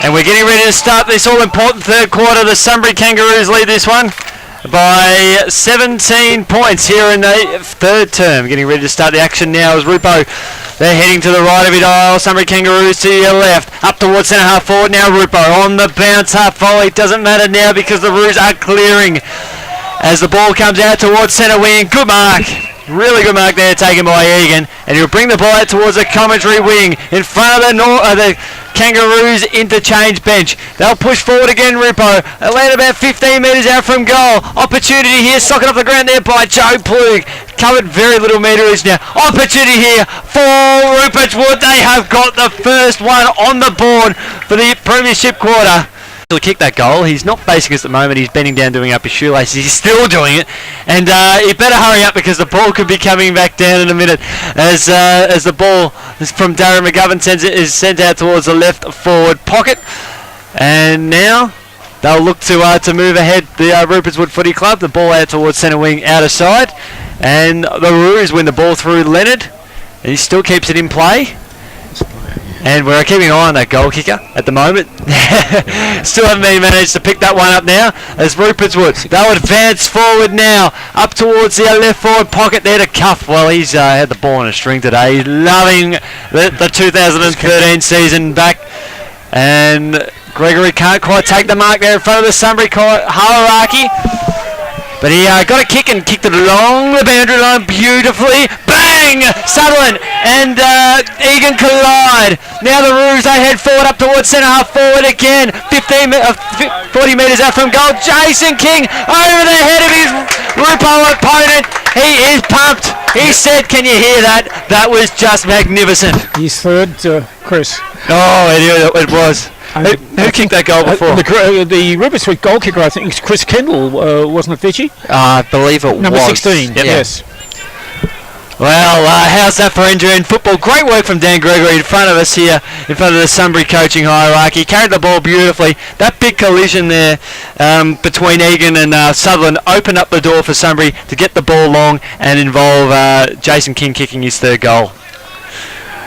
And we're getting ready to start this all-important third quarter. The Sunbury Kangaroos lead this one by 17 points here in the third term. Getting ready to start the action now as Rupo. They're heading to the right of it aisle. Sunbury Kangaroos to your left. Up towards centre half forward now. Rupo on the bounce half volley. Doesn't matter now because the Roos are clearing as the ball comes out towards centre wing. Good mark. Really good mark there taken by Egan. And he'll bring the ball out towards the commentary wing in front of the Kangaroos interchange bench. They'll push forward again, Rupo. They land about 15 metres out from goal. Opportunity here, socket off the ground there by Joe Plug. Covered very little meterage now. Opportunity here for Rupert Wood. They have got the first one on the board for the premiership quarter. To kick that goal. He's not facing us at the moment. He's bending down doing up his shoelaces. He's still doing it, and he better hurry up because the ball could be coming back down in a minute as the ball from Darren McGovern is sent out towards the left forward pocket. And now they'll look to move ahead the Rupert's Wood Footy Club. The ball out towards centre wing outer side, and the Roos win the ball through Leonard, and he still keeps it in play. And we're keeping an eye on that goal kicker at the moment. Still haven't been managed to pick that one up now as Rupert's Wood. They'll advance forward now up towards the left forward pocket there to Cuff. Well, he's had the ball on a string today. He's loving the 2013 season back. And Gregory can't quite take the mark there in front of the Sunbury hierarchy. But he got a kick and kicked it along the boundary line beautifully. Bang! Sutherland and Egan collide. Now the Roos, they head forward up towards centre half forward again. 40 metres out from goal. Jason King over the head of his Rupo opponent. He is pumped. He said, can you hear that? That was just magnificent. His third, Chris. Oh, it was. Who kicked that goal before? The Rupert's Wood goal kicker, I think, is Chris Kendall, wasn't it, Fitchy? I believe it Number was. 16, yep. Yes. Well, how's that for Enduring football? Great work from Dan Gregory in front of us here, in front of the Sunbury coaching hierarchy. Carried the ball beautifully. That big collision there between Egan and Sutherland opened up the door for Sunbury to get the ball long and involve Jason King kicking his third goal.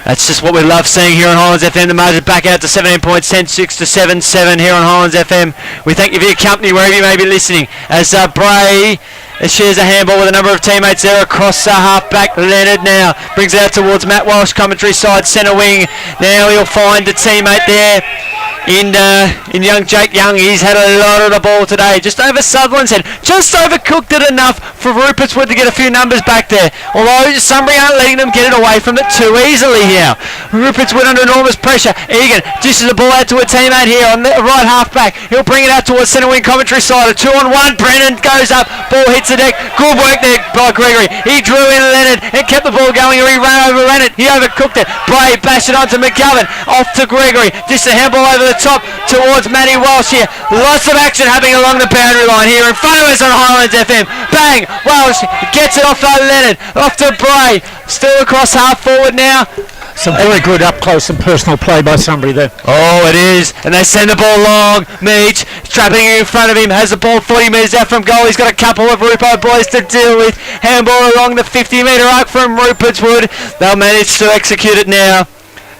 That's just what we love seeing here on Highlands FM. The margin back out to 17 points, 10-6 to 7-7 here on Highlands FM. We thank you for your company wherever you may be listening. As Bray shares a handball with a number of teammates there across half-back. Leonard now brings it out towards Matt Walsh, commentary side, centre wing. Now he'll find a teammate there in young Jake Young. He's had a lot of the ball today. Just over Sutherland's head. Just overcooked it enough for Rupert's Wood to get a few numbers back there. Although Sunbury aren't letting them get it away from it too easily here. Rupert's Wood under enormous pressure. Egan dishes the ball out to a teammate here on the right half-back. He'll bring it out towards centre wing commentary side. A 2-on-1. Brennan goes up. Ball hits the deck. Good work there by Gregory. He drew in Leonard and kept the ball going. He overran it. He overcooked it. Bray bashed it onto McGovern. Off to Gregory. Just a handball over the top towards Matty Walsh here. Lots of action happening along the boundary line here in front of us on Highlands FM. Bang! Walsh gets it off to Leonard. Off to Bray. Still across half forward now. Some very good up-close and personal play by Sunbury there. Oh, it is. And they send the ball long. Meach trapping in front of him. Has the ball 40 metres out from goal. He's got a couple of Rupo boys to deal with. Handball along the 50-metre arc from Rupert's Wood. They'll manage to execute it now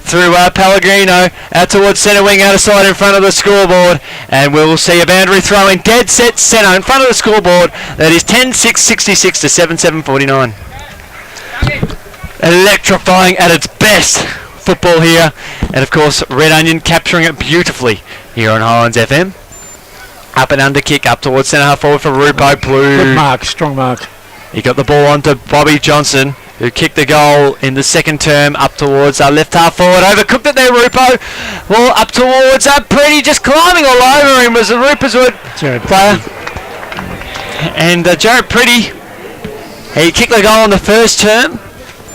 through Pellegrino out towards centre wing, outer side in front of the scoreboard, and we'll see a boundary throw in dead set centre in front of the scoreboard. That is 10-6, 66 to 7-7, 49. Electrifying at its best football here, and of course Red Onion capturing it beautifully here on Highlands FM. Up and under kick up towards centre half forward for Rupo Blue. Good mark, strong mark. He got the ball onto Bobby Johnson, who kicked the goal in the second term up towards left half forward. Overcooked it there, Rupo. Well, up towards Pretty, just climbing all over him was the Rupert's Wood player. And Jared Pretty, he kicked the goal in the first term.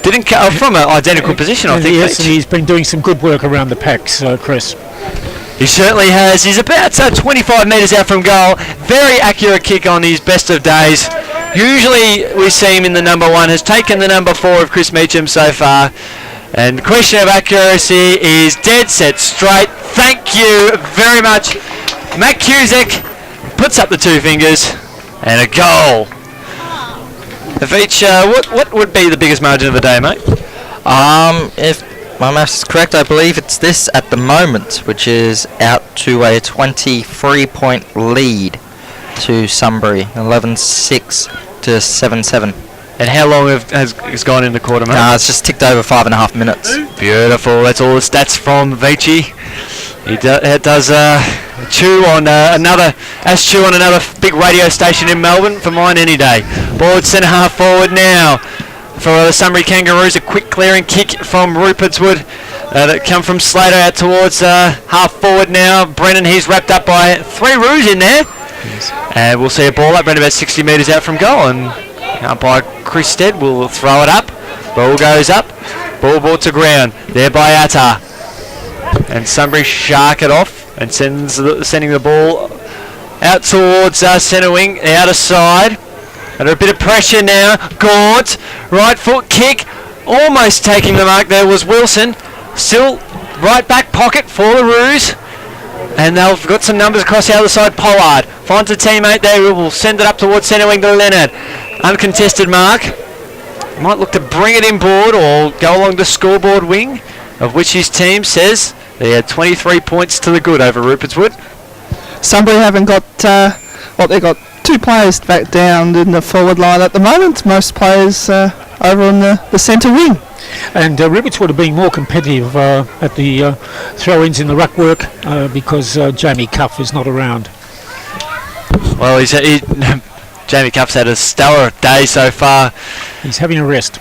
Didn't from an identical position, I think. Yes, and he's been doing some good work around the packs, Chris. He certainly has. He's about 25 metres out from goal. Very accurate kick on his best of days. Usually we see him in the number 1. Has taken the number 4 of Chris Meacham so far. And the question of accuracy is dead set straight. Thank you very much. Matt Cusack puts up the 2 fingers. And a goal. Veach, what would be the biggest margin of the day, mate? If my maths is correct. I believe it's this at the moment, which is out to a 23-point lead to Sunbury, 11-6 to 7-7. And how long has gone in the quarter, mate? It's just ticked over 5.5 minutes. Beautiful. That's all the stats from Vici. He does chew on another big radio station in Melbourne for mine any day. Ball at centre half forward now for the Sunbury Kangaroos. A quick clearing kick from Rupert's Wood that come from Slater out towards half forward now. Brennan, he's wrapped up by 3 Roos in there. Yes. And we'll see a ball up around about 60 metres out from goal, and by Chris Stead will throw it up. Ball goes up. Ball brought to ground there by Atta. And Sunbury shark it off and sending the ball out towards centre wing, the outer side. Under a bit of pressure now. Gaunt, right foot kick, almost taking the mark there was Wilson. Still right back pocket for the Roos. And they've got some numbers across the other side. Pollard finds a teammate there who will send it up towards centre wing to Leonard. Uncontested mark. Might look to bring it inboard or go along the scoreboard wing, of which his team says they had 23 points to the good over Rupert's Wood. Sunbury haven't got, they've got 2 players back down in the forward line at the moment. Most players over on the centre wing. And Rupert's would have been more competitive at the throw-ins in the ruck work because Jamie Cuff is not around. Well, Jamie Cuff's had a stellar day so far. He's having a rest.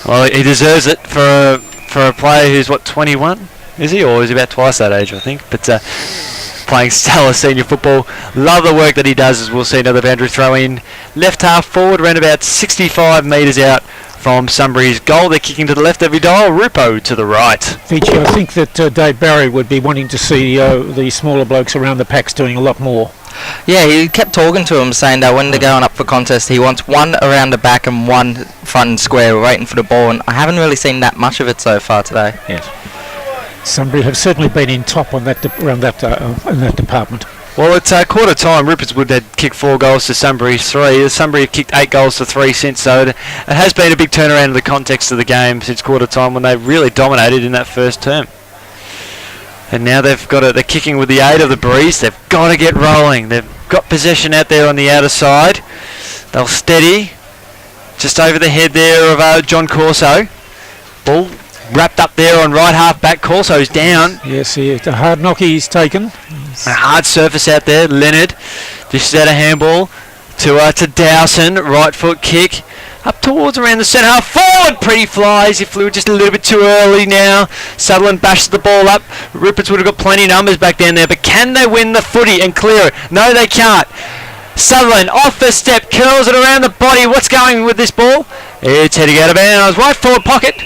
Well, he deserves it for a player who's 21, is he? Or is he about twice that age, I think? But playing stellar senior football. Love the work that he does, as we'll see another boundary throw in. Left half forward, around about 65 metres out from Sunbury's goal. They're kicking to the left every dial. Rupo to the right. Vici, I think that Dave Barry would be wanting to see the smaller blokes around the packs doing a lot more. Yeah, he kept talking to him, saying that when they're going up for contest, he wants 1 around the back and 1 front and square waiting for the ball, and I haven't really seen that much of it so far today. Yes. Sunbury have certainly been in top on that in that department. Well, it's quarter time. Rupert's Wood had kicked 4 goals to Sunbury's 3. Sunbury have kicked 8 goals to 3 since, so it has been a big turnaround in the context of the game since quarter time when they really dominated in that first term. And now they're kicking with the aid of the breeze. They've got to get rolling. They've got possession out there on the outer side. They'll steady just over the head there of John Corso. Ball wrapped up there on right half back. Corso's down. Yes, a hard knock he's taken. A hard surface out there. Leonard dishes out a handball to Dowson. Right foot kick. Up towards around the centre half forward. Pretty flies. He flew just a little bit too early now. Sutherland bashes the ball up. Rupert's would have got plenty of numbers back down there, but can they win the footy and clear it? No, they can't. Sutherland off the step, curls it around the body. What's going with this ball? It's heading out of bounds. Right forward pocket.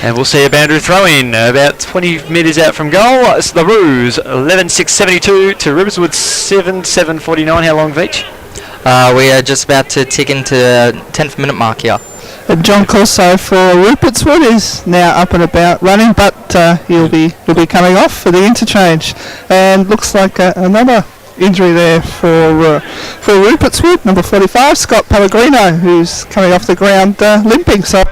And we'll see a boundary throw in about 20 metres out from goal. It's the Roos 11-6-72 to Riverswood 7-7-49. How long, Veach? We are just about to tick into the 10th minute mark here. And John Corso for Rupert's Wood is now up and about running, but he'll be coming off for the interchange. And looks like another injury there for Rupert's Wood, number 45, Scott Pellegrino, who's coming off the ground limping. So.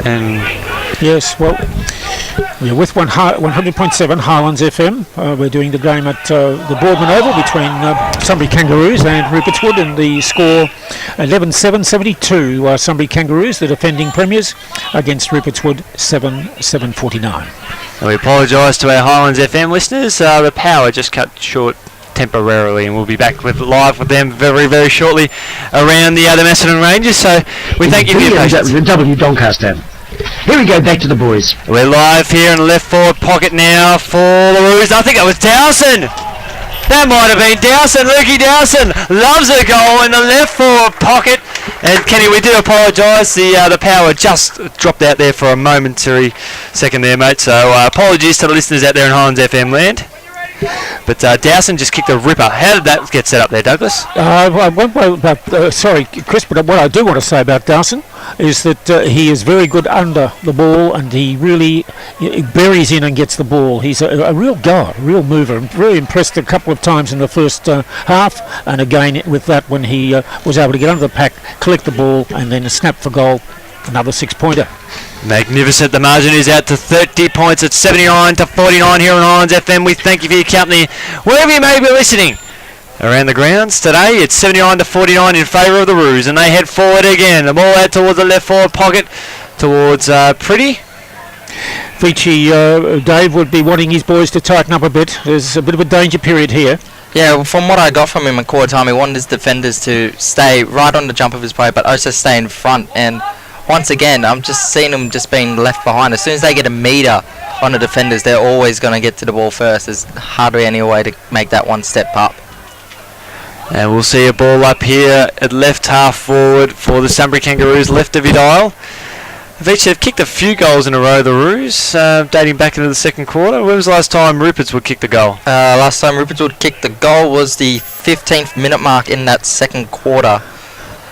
And yes, well, we're with 100.7 Highlands FM. We're doing the game at the Boardman Oval between Sunbury Kangaroos and Rupert's Wood, and the score 11-7-72. Sunbury Kangaroos, the defending premiers, against Rupert's Wood 7-7-49. And we apologise to our Highlands FM listeners. The power just cut short temporarily, and we'll be back live with them very, very shortly around the other Macedon Rangers. So we thank you for your patience. W Doncaster. Here we go, back to the boys. We're live here in the left forward pocket now for the Roos. I think that was Dowson. That might have been Dowson. Lukey Dowson loves a goal in the left forward pocket. And Kenny, we do apologise. The power just dropped out there for a momentary second there, mate. So apologies to the listeners out there in Highlands FM land. But Dowson just kicked a ripper. How did that get set up there, Douglas? Sorry, Chris, but what I do want to say about Dowson is that he is very good under the ball, and he really buries in and gets the ball. He's a real guy, real mover. I'm very impressed a couple of times in the first half, and again with that when he was able to get under the pack, collect the ball, and then snap for goal. Another 6-pointer. Magnificent. The margin is out to 30 points at 79 to 49 here on Highlands FM. We thank you for your company wherever you may be listening. Around the grounds today, it's 79 to 49 in favour of the Roos, and they head forward again. The ball out towards the left forward pocket, towards Pretty. Vici, Dave would be wanting his boys to tighten up a bit. There's a bit of a danger period here. Yeah, well, from what I got from him in quarter time, he wanted his defenders to stay right on the jump of his play, but also stay in front. And once again, I'm just seeing them just being left behind. As soon as they get a metre on the defenders, they're always going to get to the ball first. There's hardly any way to make that one step up. And we'll see a ball up here at left half forward for the Sunbury Kangaroos, left of your dial. They've kicked a few goals in a row, the Roos, dating back into the second quarter. When was the last time Ruperts would kick the goal? Last time Ruperts would kick the goal was the 15th minute mark in that second quarter.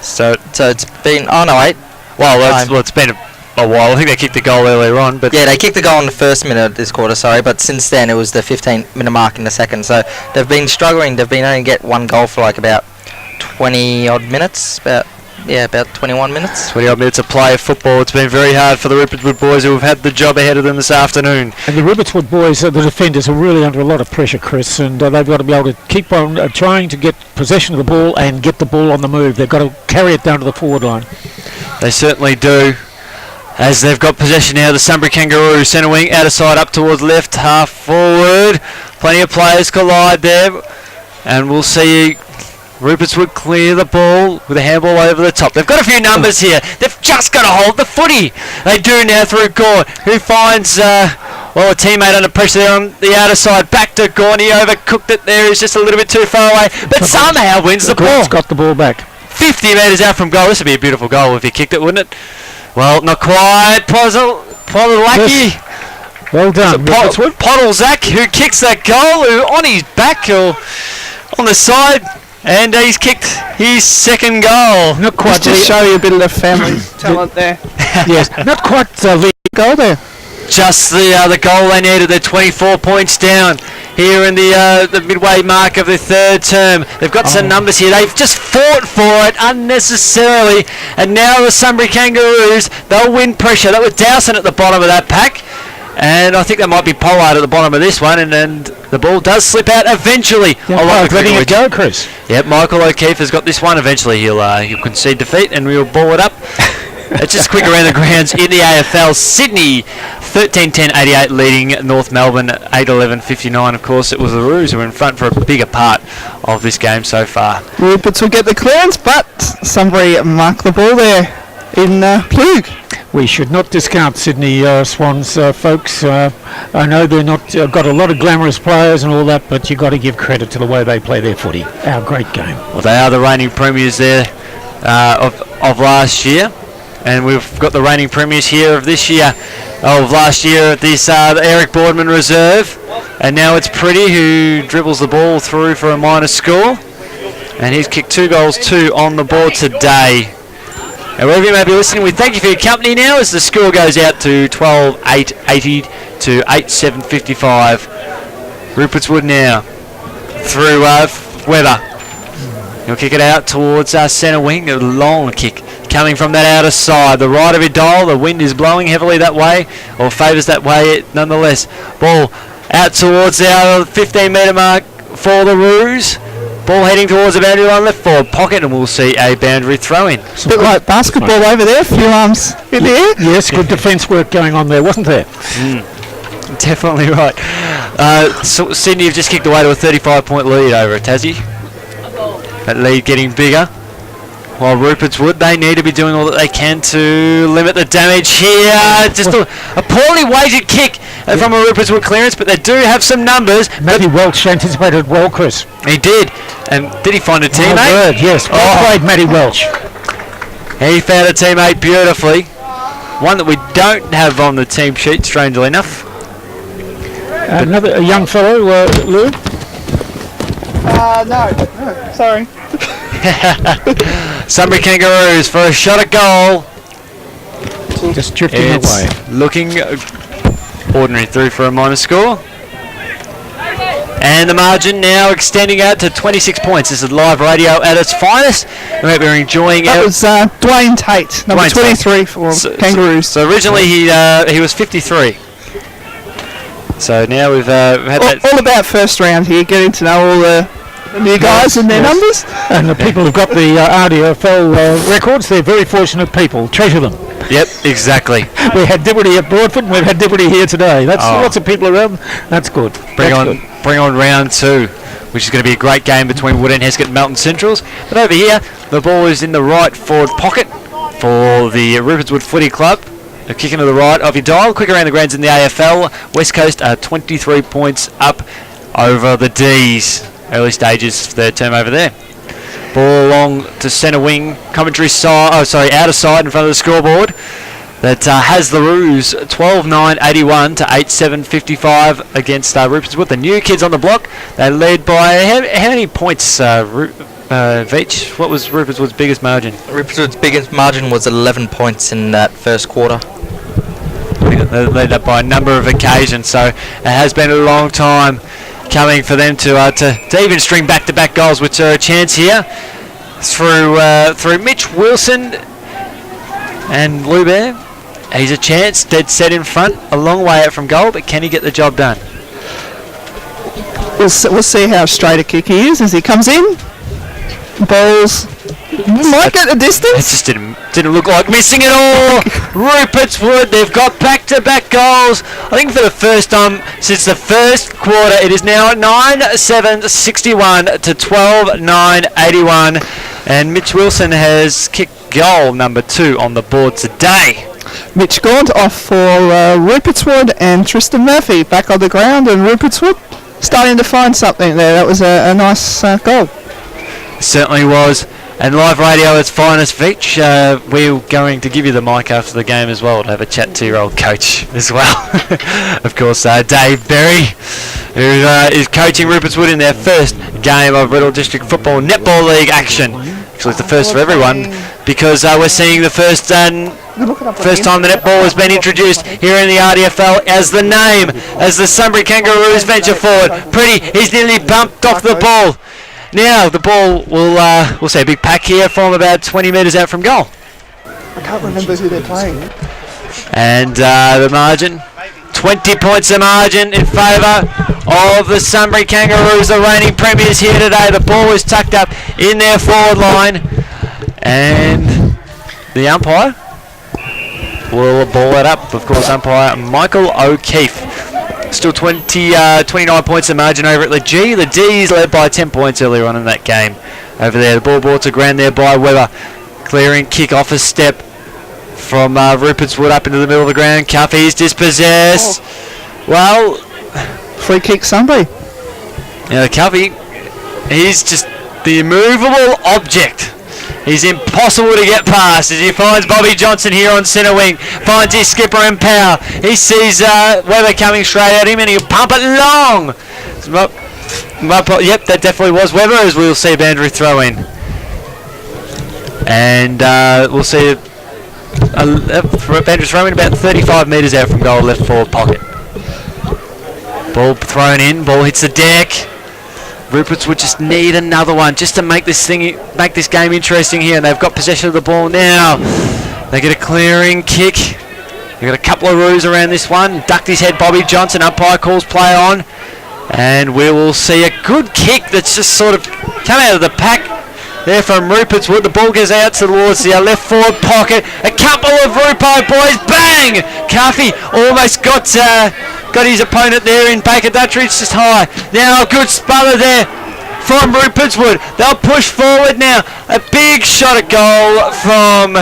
So it's been... Oh, no, wait. Well, it's been a while. I think they kicked the goal earlier on. But yeah, they kicked the goal in the first minute of this quarter, sorry, but since then it was the 15th minute mark in the second. So they've been struggling. They've been only get one goal for like about 20-odd minutes, about 21 minutes. 20-odd minutes of play of football. It's been very hard for the Rupertswood boys who have had the job ahead of them this afternoon. And the Rupertswood boys, the defenders, are really under a lot of pressure, Chris, and they've got to be able to keep on trying to get possession of the ball and get the ball on the move. They've got to carry it down to the forward line. They certainly do. As they've got possession now, the Sunbury Kangaroos, centre wing, outer side up towards left, half forward. Plenty of players collide there. And we'll see Ruperts would clear the ball with a handball over the top. They've got a few numbers here. They've just got to hold the footy. They do now through Gorn, who finds a teammate under pressure there on the outer side. Back to Gorn. He overcooked it there. He's just a little bit too far away, but somehow wins the ball. Gorn's got the ball back. 50 metres out from goal. This would be a beautiful goal if he kicked it, wouldn't it? Well, not quite. Podolaki. Yes. Well done. Podolzak, who kicks that goal, who on his back or on the side. And he's kicked his second goal. Not quite. Just show you a bit of the family talent there. Yes, not quite the goal there. Just the goal they needed. They're 24 points down here in the midway mark of the third term. They've got some numbers here. They've just fought for it unnecessarily. And now the Sunbury Kangaroos, they'll win pressure. That was Dowson at the bottom of that pack. And I think that might be Pollard at the bottom of this one, and the ball does slip out eventually. Letting it go, Chris. Yep, Michael O'Keefe has got this one. Eventually he'll concede defeat and we'll ball it up. It's just quick around the grounds in the AFL. Sydney 13-10-88 leading North Melbourne 8-11-59. Of course, it was the Roos who were in front for a bigger part of this game so far. Ruperts will get the clearance, but somebody mark the ball there in Plug. We should not discount Sydney Swans, folks. I know they're not got a lot of glamorous players and all that, but you've got to give credit to the way they play their footy. Our great game. Well, they are the reigning premiers there of last year, and we've got the reigning premiers here of this year, of last year at this the Eric Boardman Reserve, and now it's Pretty who dribbles the ball through for a minor score, and he's kicked 2 goals, 2 on the board today. And wherever you may be listening, we thank you for your company now as the score goes out to 12-8-80 to 8-7-55. Rupertswood now through Weather. He'll kick it out towards centre wing. A long kick coming from that outer side. The right of it dial. The wind is blowing heavily that way, or favours that way nonetheless. Ball out towards our 15-metre mark for the Roos. Ball heading towards the boundary line, left forward pocket, and we'll see a boundary throw-in. A bit like basketball over there, a few arms in the air. Yes, good defence work going on there, wasn't there? Definitely right. So Sydney have just kicked away to a 35-point lead over at Tassie. That lead getting bigger. While Rupertswood, they need to be doing all that they can to limit the damage here. Just a poorly weighted kick from a Rupertswood clearance, but they do have some numbers. Matty Welch anticipated well, Chris. He did. And did he find a teammate? Oh, good, yes. Well played, Matty Welch. He found a teammate beautifully. One that we don't have on the team sheet, strangely enough. Another a young fellow, Lou. No, sorry. Sunbury Kangaroos for a shot at goal. Just drifting It's away. looking ordinary through for a minor score. And the margin now extending out to 26 points. This is live radio at its finest. And we're enjoying That it. was Dwayne Tate, number Dwayne Tate. 23 for Kangaroos. So originally he was 53. So now we've had that. All about first round here, getting to know all the new guys and their numbers. And the people who've got the RDFL records, they're very fortunate people. Treasure them. Yep, exactly. We had Dibberty at Broadford and we've had Dibberty here today. That's Oh. lots of people around. That's good. Bring on round 2, which is going to be a great game between Wood and Heskett and Melton Centrals. But over here, the ball is in the right forward pocket for the Ruperts Wood Footy Club. A kick into the right of your dial. Quick around the grounds in the AFL. West Coast are 23 points up over the D's. Early stages, third term over there. Ball along to centre wing. Commentary side, outer side in front of the scoreboard. That has the Roos 12-9-81 to 8-7-55 against Ruperts Wood. The new kids on the block. They're led by how many points, Veach? What was Ruperts Wood's biggest margin? Ruperts Wood's biggest margin was 11 points in that first quarter. They led up by a number of occasions, so it has been a long time coming for them to even string back-to-back goals, which are a chance here through Mitch Wilson and Lou Bear. He's a chance, dead set in front, a long way out from goal, but can he get the job done? We'll see how straight a kick he is as he comes in. Balls might get a It distance. just didn't look like missing at all. Ruperts Wood, they've got back-to-back goals. I think for the first time since the first quarter, it is now 9-7-61 to 12-9-81. And Mitch Wilson has kicked goal number 2 on the board today. Mitch Gaunt off for Ruperts Wood, and Tristan Murphy back on the ground, and Ruperts Wood starting to find something there. That was a nice goal. Certainly was. And live radio at its finest, Veach. We're going to give you the mic after the game as well to have a chat to your old coach as well. Of course, Dave Berry, who is coaching Ruperts Wood in their first game of Riddle District Football Netball League action. Actually, it's the first for everyone because we're seeing the first time the netball has been introduced here in the RDFL as the name, as the Sunbury Kangaroos venture forward. Pretty, he's nearly bumped off the ball. Now the ball will, we'll see a big pack here from about 20 metres out from goal. I can't remember who they're playing. And the margin, 20 points the margin in favour of the Sunbury Kangaroos, the reigning premiers here today. The ball is tucked up in their forward line. And the umpire will ball it up. Of course, umpire Michael O'Keefe. Still 29 points the margin over at the G. The D's led by 10 points earlier on in that game. Over there, the ball brought to ground there by Weber. Clearing kick off a step from Ruperts Wood up into the middle of the ground. Cuffy's dispossessed. Well, Free kick Sunbury. now the Cuffy, he's just the immovable object. He's impossible to get past as he finds Bobby Johnson here on centre wing. Finds his skipper in power. He sees Weber coming straight at him and he'll pump it long. Yep, that definitely was Weber, as we'll see Andrew throw in. And we'll see Andrew throw in about 35 metres out from goal, left forward pocket. Ball thrown in, ball hits the deck. Ruperts would just need another one just to make this game interesting here, and they've got possession of the ball now. They get a clearing kick. They've got a couple of roos around this one. Ducked his head, Bobby Johnson. Umpire calls play on, and we will see a good kick that's just sort of come out of the pack there from Ruperts Wood. The ball goes out towards the left forward pocket. A couple of Rupo boys, bang! Cuffy almost got his opponent there in Baker Duttridge, just high. Now a good sputter there from Ruperts Wood. They'll push forward now. A big shot at goal from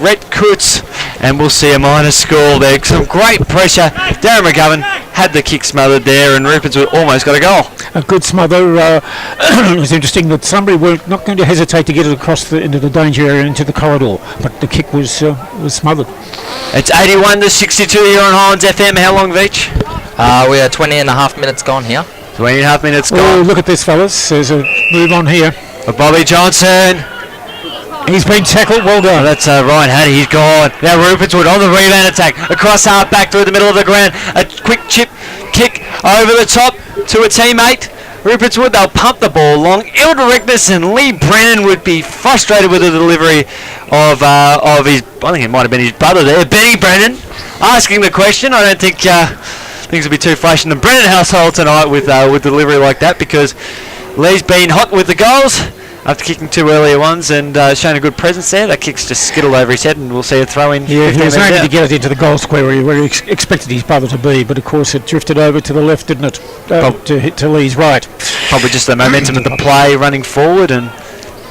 Rhett Kutz, and we'll see a minor score there. Some great pressure. Darren McGovern had the kick smothered there, and Ruperts Wood almost got a goal. A good smother. It was interesting that Sunbury were not going to hesitate to get it across into the danger area, into the corridor, but the kick was smothered. It's 81-62 here on Highlands FM. How long, Veach? We are 20 and a half minutes gone here. 20.5 minutes Oh, gone. look at this, fellas. There's a move on here. Bobby Johnson. He's been tackled. Well Oh, done. that's Ryan Hattie. He's gone. Now Rupertswood on the rebound attack. Across half back through the middle of the ground. A quick chip kick over the top to a teammate. Rupertswood, they'll pump the ball long. Ilda Rickness and Lee Brennan would be frustrated with the delivery of his, I think it might have been his brother there, Benny Brennan, asking the question. I don't think things will be too fresh in the Brennan household tonight with delivery like that, because Lee's been hot with the goals after kicking 2 earlier ones and showing a good presence there. That kick's just skittled over his head, and we'll see a throw in. Yeah, he 15 was metres aiming out. to get it into the goal square where he expected his brother to be, but of course it drifted over to the left, didn't it? To hit to Lee's right. Probably just the momentum of the play running forward and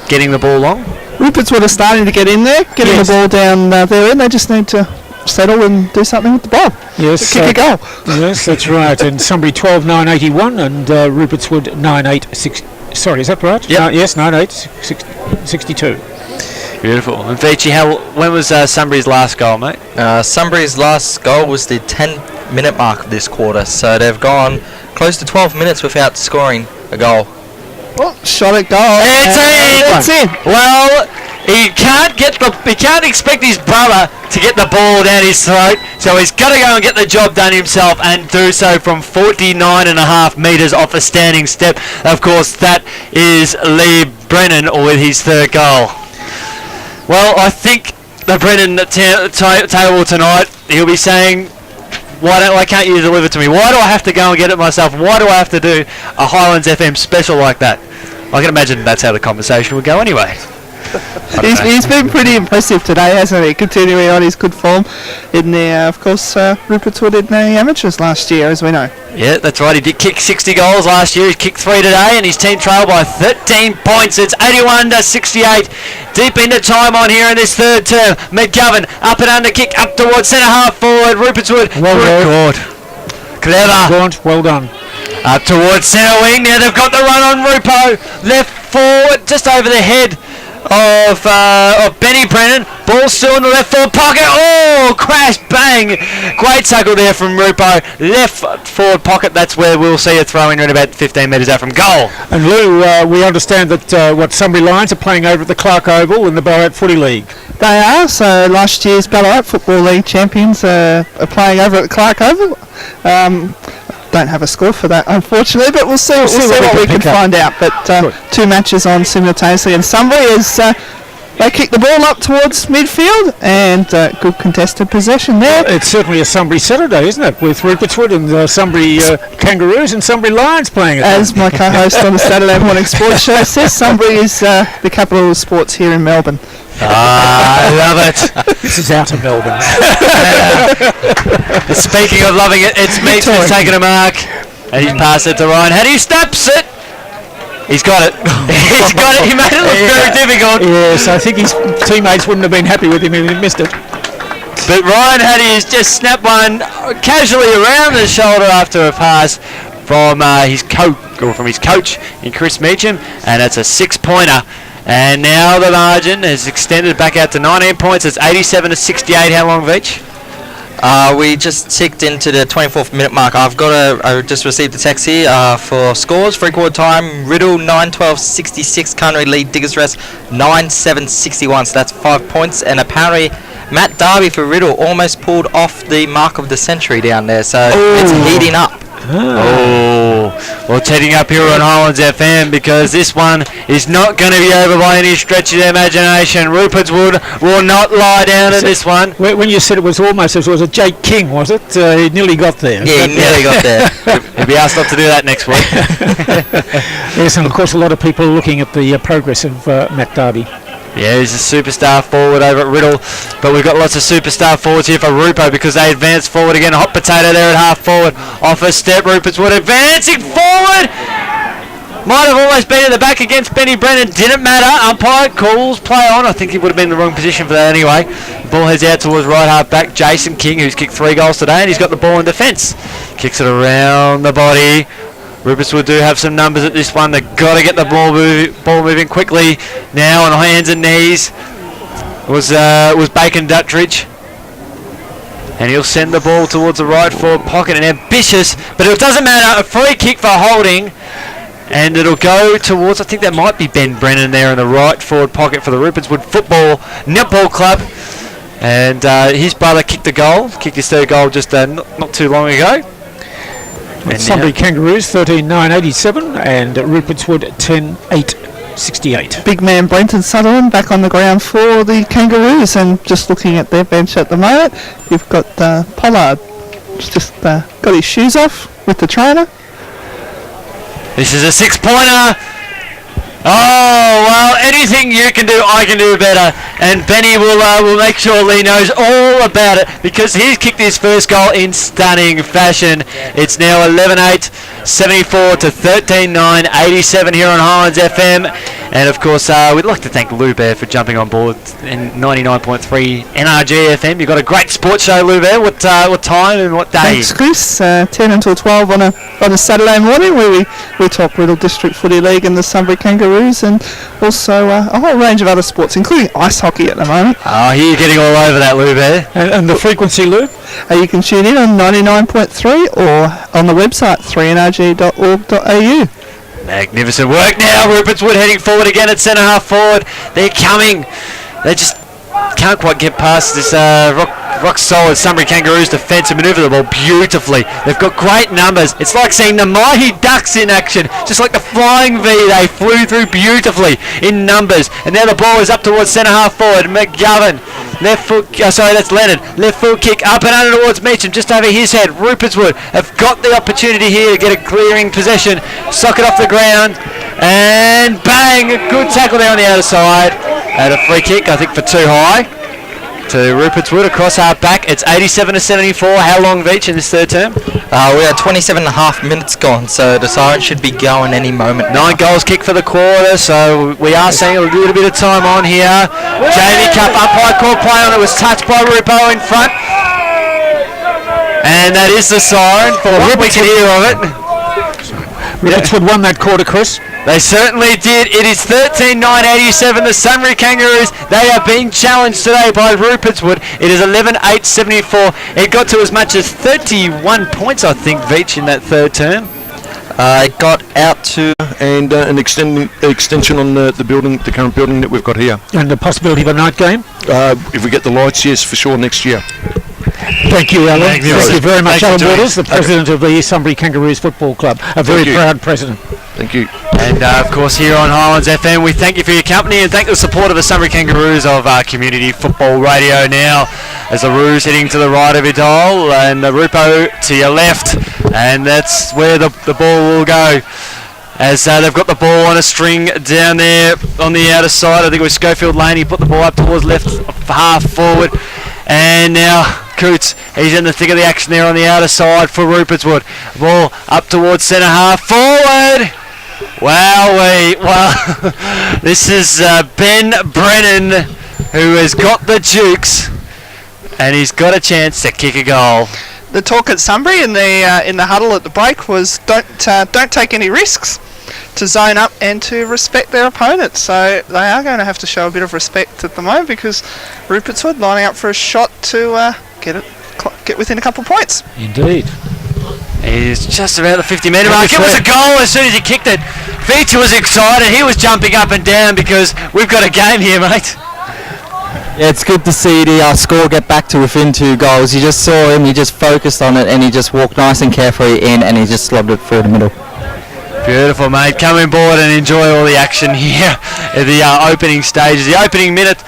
getting the ball long. Rupertswood are starting to get in there, getting Yes. the ball down there, and they just need to settle and do something with the ball. Yes, Kick a goal. Yes, that's right. And Sunbury 12-9-81 and Rupertswood 9-8-6. Sorry, is that right? Yep. Yes, 9-8-62. Beautiful. And Vici, when was Sunbury's last goal, mate? Sunbury's last goal was the 10-minute mark of this quarter, so they've gone close to 12 minutes without scoring a goal. Oh, shot at goal. It's in! It's in. Well, he can't expect his brother to get the ball down his throat, so he's got to go and get the job done himself, and do so from 49.5 metres off a standing step. Of course, that is Lee Brennan with his third goal. Well, I think the Brennan table tonight, he'll be saying, why can't you deliver to me? Why do I have to go and get it myself? Why do I have to do a Highlands FM special like that? I can imagine that's how the conversation would go anyway. He's been pretty impressive today, hasn't he? Continuing on his good form in the, of course, Rupertswood in the amateurs last year, as we know. Yeah, that's right. He did kick 60 goals last year. He's kicked 3 today, and his team trailed by 13 points. It's 81-68. Deep into time on here in this third term. McGovern up and under kick up towards centre half forward. Rupertswood. Well Clever. Gaunt, well done. Up towards centre wing. Now they've got the run on Rupo. Left forward, just over the head of Benny Brennan. Ball still in the left forward pocket. Oh, crash, bang. Great tackle there from Rupo. Left forward pocket. That's where we'll see a throw in at about 15 metres out from goal. And Lou, we understand that Sunbury Lions are playing over at the Clark Oval in the Ballarat Footy League. They are, so last year's Ballarat Football League champions are playing over at Clark Oval. Don't have a score for that, unfortunately, but we'll see what we can find out. But 2 matches on simultaneously, and Sunbury is they kick the ball up towards midfield, and good contested possession there. It's certainly a Sunbury Saturday, isn't it? With Rupertswood and Sunbury Kangaroos and Sunbury Lions playing it. As my co-host on the Saturday Morning Sports Show says, Sunbury is the capital of sports here in Melbourne. I love it. This is out of Melbourne. Speaking of loving it, it's Meeks who's taking a mark, and he's passed it to Ryan. How do you snaps it? He's got it. He's got it. He made it look very difficult. Yes, I think his teammates wouldn't have been happy with him if he missed it. But Ryan Hattie has just snapped one casually around the shoulder after a pass from his coach in Chris Meacham, and it's a 6-pointer. And now the margin has extended back out to 19 points. It's 87-68. How long, Veach? We just ticked into the 24th minute mark. I just received a text here for scores. 3/4 time, Riddle 9-12-66, Canterbury lead Diggers Rest 9-7-61, so that's 5 points. And apparently Matt Darby for Riddle almost pulled off the mark of the century down there, so it's heating up. Oh, well, it's heading up here on Highlands FM, because this one is not going to be over by any stretch of the imagination. Rupertswood will not lie down in this one. When you said it was almost, it was a Jake King, was it? He nearly got there. Yeah, he nearly got there. He'll be asked not to do that next week. Yes, and of course a lot of people are looking at the progress of Matt Darby. Yeah, he's a superstar forward over at Riddle, but we've got lots of superstar forwards here for Rupo, because they advance forward again. Hot potato there at half forward. Off a step, Rupertswood advancing forward. Might have almost been in the back against Benny Brennan. Didn't matter. Umpire calls play on. I think he would have been in the wrong position for that anyway. Ball heads out towards right half back. Jason King, who's kicked 3 goals today, and he's got the ball in defence. Kicks it around the body. Rupertswood do have some numbers at this one. They've got to get the ball moving quickly now on hands and knees. Was Bacon Duttridge. And he'll send the ball towards the right forward pocket, and ambitious, but it doesn't matter. A free kick for holding, and it'll go towards, I think that might be Ben Brennan there in the right forward pocket for the Rupert's Wood Football Netball Club. And his brother kicked his third goal just not too long ago. And Sunbury Kangaroos 13-9-87 and Rupert's Wood 10-8-68. Big man Brenton Sutherland back on the ground for the Kangaroos, and just looking at their bench at the moment, you've got Pollard just got his shoes off with the trainer. This is a 6-pointer. Oh, well, anything you can do, I can do better. And Benny will make sure Lee knows all about it, because he's kicked his first goal in stunning fashion. It's now 11-8, 74 to 13-9, 87 here on Highlands FM. And, of course, we'd like to thank Lou Bear for jumping on board in 99.3 NRG FM. You've got a great sports show, Lou Bear. What time and what day? Thanks, Chris. 10 until 12 on a Saturday morning, where we talk Riddle District Footy League and the Sunbury Kangaroos, and also a whole range of other sports, including ice hockey at the moment. Oh, you're getting all over that, Lou Bear. And the frequency, Lou? You can tune in on 99.3 or on the website 3nrg.org.au. Magnificent work now. Rupert's Wood heading forward again at centre half forward. They're coming. They just can't quite get past this rock solid Sunbury Kangaroos defence and manoeuvre the ball beautifully. They've got great numbers. It's like seeing the Mighty Ducks in action. Just like the Flying V, they flew through beautifully in numbers. And now the ball is up towards centre half forward. McGovern. Left foot, that's Leonard. Left foot kick up and under towards Meacham, just over his head. Rupert's Wood have got the opportunity here to get a clearing possession. Sock it off the ground, and bang! A good tackle there on the outer side. And a free kick, I think, for too high to Rupert's Wood across our back. It's 87 to 74. How long, Veach, in this third term? We are 27.5 minutes gone, so the siren should be going any moment now. 9 goals kicked for the quarter, so we are seeing a little bit of time on here. Jamie Cup, umpire called play on it, was touched by Rupo in front. And that is the siren for what we can hear of it. Rupert's Wood won that quarter, Chris. They certainly did. It is 13-9-87. The Sunbury Kangaroos, they are being challenged today by Rupert's Wood. It is 11-8-74. It got to as much as 31 points, I think, Veach, in that third term. It got out to and an extension on the current building that we've got here. And the possibility of a night game. If we get the lights, yes, for sure, next year. Thank you, Alan. Thank you very much, Thank you, Alan Waters, the president of the Sunbury Kangaroos Football Club. A very proud president. Thank you. And of course, here on Highlands FM, we thank you for your company and thank the support of the Sunbury Kangaroos of Community Football Radio now. As the Roos heading to the right of your dial and the Rupo to your left, and that's where the ball will go. As they've got the ball on a string down there on the outer side. I think it was Schofield Lane. He put the ball up towards left half forward. And now Coots, he's in the thick of the action there on the outer side for Rupert's Wood. Ball up towards centre half forward. Wowee. Well, this is Ben Brennan who has got the jukes and he's got a chance to kick a goal. The talk at Sunbury in the huddle at the break was don't take any risks, to zone up and to respect their opponents. So they are going to have to show a bit of respect at the moment, because Rupert's Wood lining up for a shot to get within a couple of points. Indeed. He's just about the 50-metre mark. It was a goal as soon as he kicked it. Feature was excited. He was jumping up and down because we've got a game here, mate. Yeah, it's good to see the score get back to within 2 goals. You just saw him, he just focused on it and he just walked nice and carefully in and he just slobbed it through the middle. Beautiful, mate. Come on board and enjoy all the action here at the opening stages. The opening minute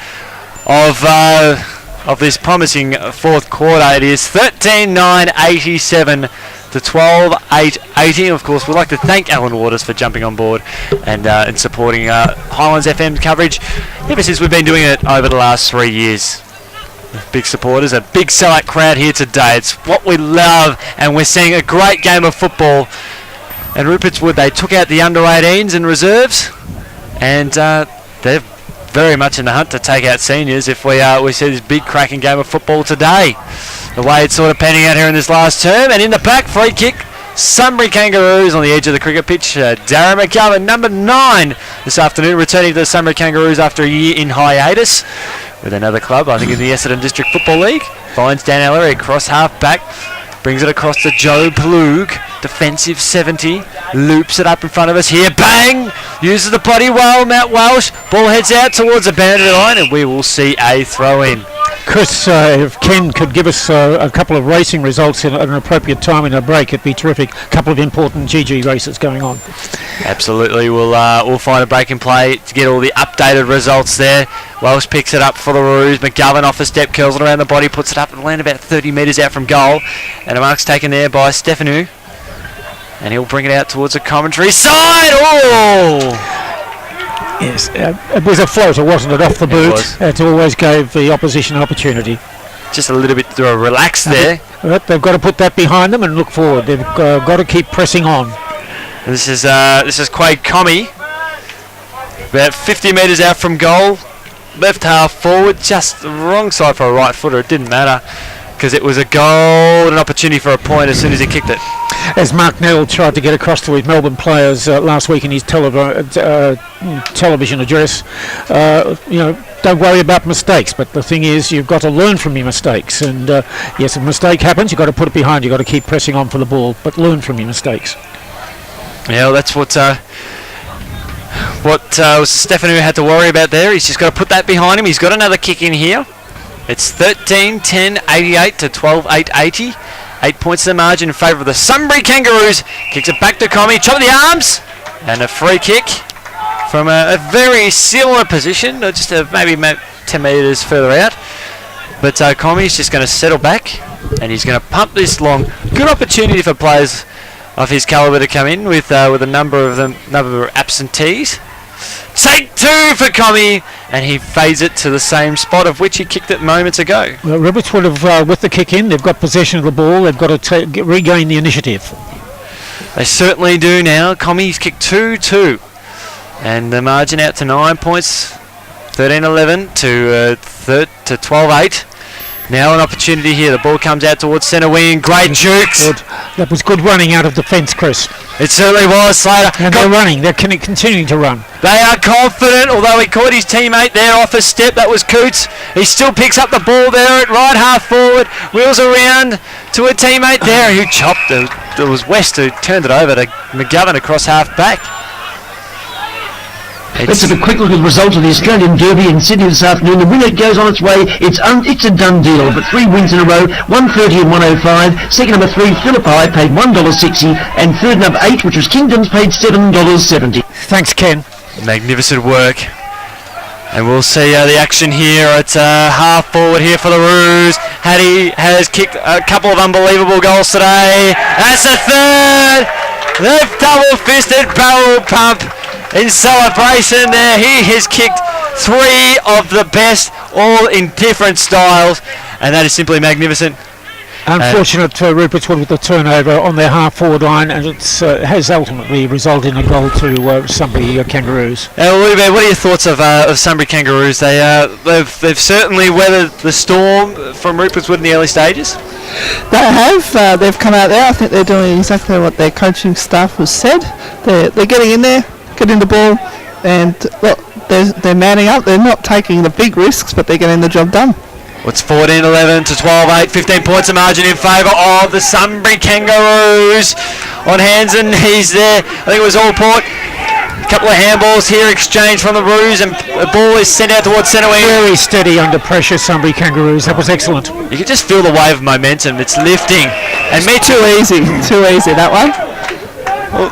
of this promising fourth quarter. It is 13-9-87 to 12-8-80. Of course, we'd like to thank Alan Waters for jumping on board and supporting Highlands FM coverage ever since we've been doing it over the last 3 years. Big supporters, a big sellout crowd here today. It's what we love, and we're seeing a great game of football. And Rupert's Wood, they took out the under-18s and reserves, and they're very much in the hunt to take out seniors if we see this big cracking game of football today. The way it's sort of panning out here in this last term. And in the back, free kick, Sunbury Kangaroos on the edge of the cricket pitch. Darren McGovern, number 9 this afternoon, returning to the Sunbury Kangaroos after a year in hiatus. with another club, I think in the Essendon District Football League. Finds Dan Ellery across half back, brings it across to Joe Plug, defensive 70, loops it up in front of us here, bang! Uses the body well, Matt Welsh, ball heads out towards the boundary line, and we will see a throw in. Chris, if Ken could give us a couple of racing results at an appropriate time in a break, it'd be terrific. A couple of important GG races going on. Absolutely, we'll find a break and play to get all the updated results there. Welsh picks it up for the Roos. McGovern off a step, curls it around the body, puts it up and land about 30 metres out from goal. And a mark's taken there by Stefanu. And he'll bring it out towards the commentary side. Oh! Yes, it was a floater, wasn't it, off the boot? It always gave the opposition an opportunity. Just a little bit relaxed there. But they've got to put that behind them and look forward. They've got to keep pressing on. This is Quade Comey, about 50 metres out from goal, left half forward, just the wrong side for a right footer. It didn't matter because it was a goal, an opportunity for a point as soon as he kicked it. As Mark Nell tried to get across to his Melbourne players last week in his television address, don't worry about mistakes, but the thing is you've got to learn from your mistakes, and yes, if a mistake happens, you've got to put it behind, you've got to keep pressing on for the ball, but learn from your mistakes. Yeah, well, that's what Stefanu had to worry about there. He's just got to put that behind him. He's got another kick in here. It's 13-10-88 to 12-8-80. 8 points to the margin in favour of the Sunbury Kangaroos. Kicks it back to Comey. Chop of the arms. And a free kick from a very similar position. Just maybe 10 metres further out. But Comey's just going to settle back. And he's going to pump this long. Good opportunity for players of his calibre to come in with a number of absentees. Take two for Comey, and he fades it to the same spot of which he kicked it moments ago. Well, Roberts would have, with the kick in, they've got possession of the ball, they've got to regain the initiative. They certainly do now. Comey's kicked 2-2, and the margin out to 9 points, 13-11 to 12-8. Now an opportunity here. The ball comes out towards centre wing. Great jukes. Good. That was good running out of defence, Chris. It certainly was, Slater. And they're running. They're continuing to run. They are confident, although he caught his teammate there off a step. That was Coots. He still picks up the ball there at right half forward. Wheels around to a teammate there who chopped it. It was West who turned it over to McGovern across half back. Let's have a quick look at the result of the Australian Derby in Sydney this afternoon. The winner goes on its way. It's a done deal. But 3 wins in a row, 130 and 105. Second number 3, Philippi, paid $1.60. And third number 8, which was Kingdoms, paid $7.70. Thanks, Ken. Magnificent work. And we'll see the action here at half forward here for the Roos. Hattie has kicked a couple of unbelievable goals today. That's the third. The double-fisted barrel pump in celebration there. He has kicked 3 of the best, all in different styles, and that is simply magnificent. Unfortunate Rupert's Wood with the turnover on their half-forward line, and it has ultimately resulted in a goal to Sunbury Kangaroos. What are your thoughts of Sunbury Kangaroos? They've certainly weathered the storm from Rupert's Wood in the early stages. They have. They've come out there. I think they're doing exactly what their coaching staff has said. They're getting in there, getting the ball, and they're manning up. They're not taking the big risks, but they're getting the job done. It's 14-11 to 12-8, 15 points of margin in favour of the Sunbury Kangaroos. On hands and knees there. I think it was Allport. A couple of handballs here exchanged from the Roos, and the ball is sent out towards centre wing. Very steady under pressure, Sunbury Kangaroos. That was excellent. You can just feel the wave of momentum. It's lifting. And Too easy, that one. Well,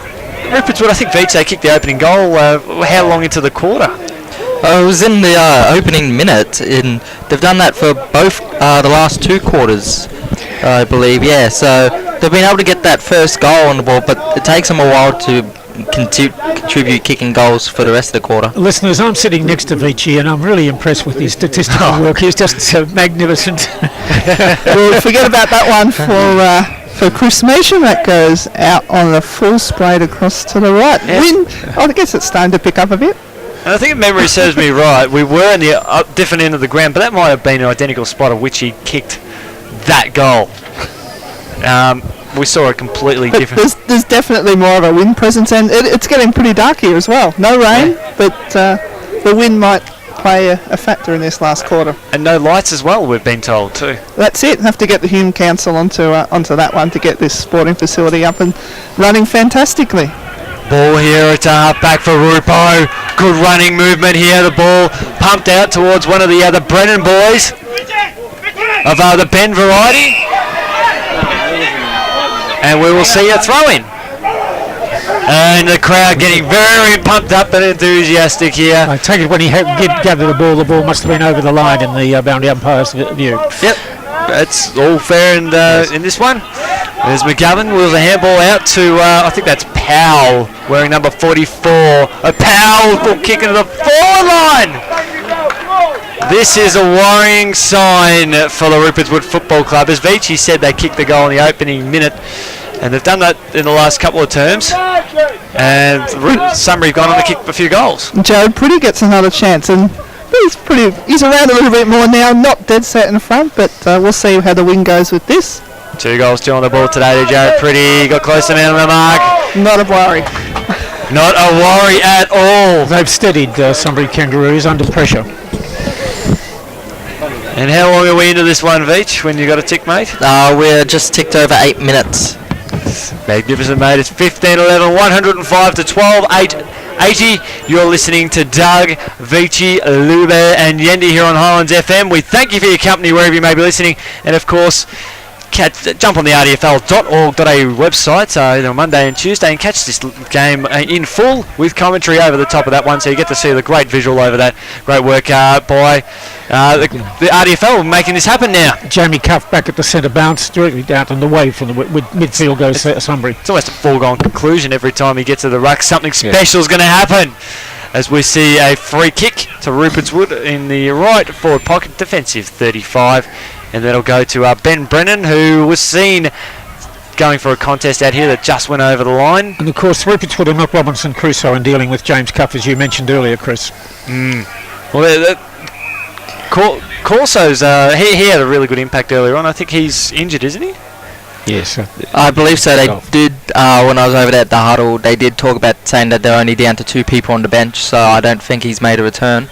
Rupert's Wood, I think Vice kicked the opening goal. How long into the quarter? It was in the opening minute, and they've done that for both the last 2 quarters, I believe. Yeah, so they've been able to get that first goal on the ball, but it takes them a while to contribute kicking goals for the rest of the quarter. Listeners, I'm sitting next to Vici, and I'm really impressed with his statistical work. He's just magnificent. We'll forget about that one for Chris Measham. That goes out on a full sprayed across to the right. Yes. I guess it's starting to pick up a bit. And I think if memory serves me right, we were in the different end of the ground, but that might have been an identical spot of which he kicked that goal. We saw a completely different... There's definitely more of a wind presence, and it's getting pretty dark here as well. No rain, but the wind might play a factor in this last quarter. And no lights as well, we've been told too. That's it. Have to get the Hume Council onto that one to get this sporting facility up and running fantastically. Ball here at back for Rupo. Good running movement here. The ball pumped out towards one of the other Brennan boys of the Ben variety. And we will see a throw-in. And the crowd getting very pumped up and enthusiastic here. I take it when he gathered the ball must have been over the line in the boundary umpire's view. Yep, that's all fair in this one. There's McGovern with a handball out to, I think that's Powell, wearing number 44. A powerful kick into the forward line. This is a worrying sign for the Rupert's Wood Football Club. As Vici said, they kicked the goal in the opening minute, and they've done that in the last couple of terms. And Sunbury have gone on to kick a few goals. Jared Pretty gets another chance, and he's around a little bit more now, not dead set in front, but we'll see how the win goes with this. 2 goals still on the ball today to Jared Pretty. Got close to man on the mark. Not a worry. Not a worry at all. They've steadied Sunbury Kangaroos under pressure. And how long are we into this one, Veach, when you got a tick, mate? We're just ticked over 8 minutes. Magnificent, mate. It's 15-11, 105 to 12, 880. You're listening to Doug, Vici, Lube and Yendi here on Highlands FM. We thank you for your company wherever you may be listening. And, of course, jump on the rdfl.org.au website either on Monday and Tuesday and catch this game in full with commentary over the top of that one, so you get to see the great visual over that. Great work by the RDFL making this happen now. Jamie Cuff back at the centre bounce, directly down and away from the midfield goes Sunbury. It's almost a foregone conclusion every time he gets to the ruck. Something special is going to happen as we see a free kick to Rupert's Wood in the right forward pocket, defensive 35. And that'll go to Ben Brennan, who was seen going for a contest out here that just went over the line. And of course, Rupert's Wood and not Robinson Crusoe in dealing with James Cuff, as you mentioned earlier, Chris. Well, Corso's he had a really good impact earlier on. I think he's injured, isn't he? Yes. I believe so. They did, when I was over there at the huddle, they did talk about saying that they're only down to 2 people on the bench, so I don't think he's made a return.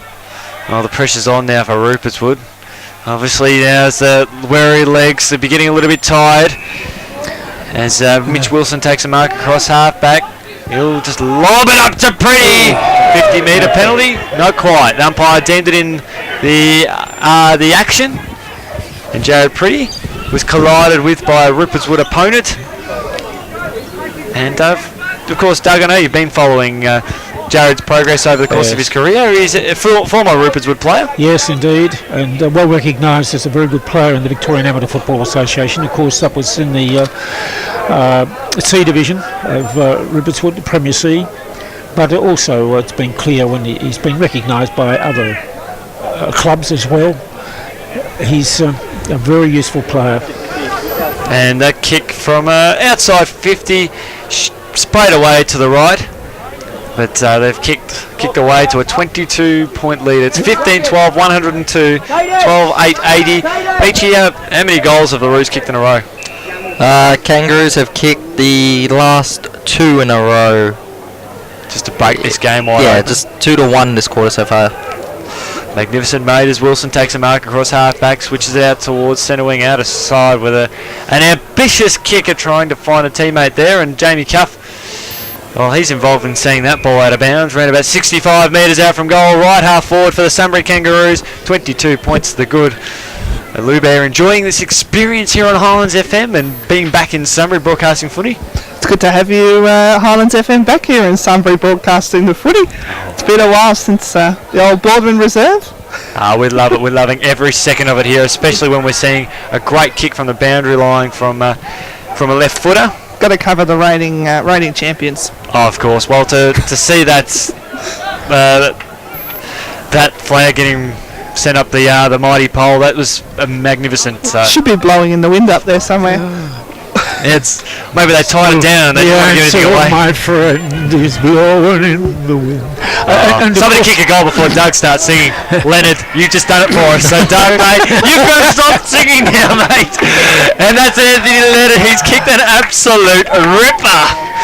Well, the pressure's on now for Rupert's Wood. Obviously, now as the weary legs, they're getting a little bit tired. As Mitch Wilson takes a mark across half-back, he'll just lob it up to Pretty. 50-metre penalty, not quite. The umpire deemed it in the action, and Jared Pretty was collided with by a Rupert's Wood opponent. And of course, Doug, I know you've been following Jared's progress over the course of his career. He's a former Rupert's Wood player. Yes, indeed, and well recognised as a very good player in the Victorian Amateur Football Association. Of course, that was in the C division of Rupert's Wood, the Premier C. But also, it's been clear when he's been recognised by other clubs as well. He's a very useful player. And that kick from outside 50, sprayed away to the right. But they've kicked away to a 22-point lead. It's 15-12, 102, 12-8, 80. Beachy, how many goals have the Roos kicked in a row? Kangaroos have kicked the last 2 in a row. Just to break this game wide Yeah, open. just 2-1 this quarter so far. Magnificent mate as Wilson takes a mark across half-back, switches it out towards centre wing, out of side with an ambitious kicker trying to find a teammate there, and Jamie Cuff, well, he's involved in seeing that ball out of bounds, around about 65 metres out from goal, right half forward for the Sunbury Kangaroos, 22 points to the good. Lube enjoying this experience here on Highlands FM and being back in Sunbury broadcasting footy. It's good to have you, Highlands FM, back here in Sunbury broadcasting the footy. It's been a while since the old Broadman Reserve. We love it. We're loving every second of it here, especially when we're seeing a great kick from the boundary line from a left footer. Got to cover the reigning champions. Oh, of course. Well, to see that flag getting sent up the mighty pole, that was magnificent. Should be blowing in the wind up there somewhere. It's maybe they tied it down. They didn't want to give anything away. My friend is blowing in the wind. And somebody kick a goal before Doug starts singing. Leonard, you've just done it for us. So Doug, mate, you've got to stop singing now, mate. And that's Anthony Leonard. He's kicked an absolute ripper.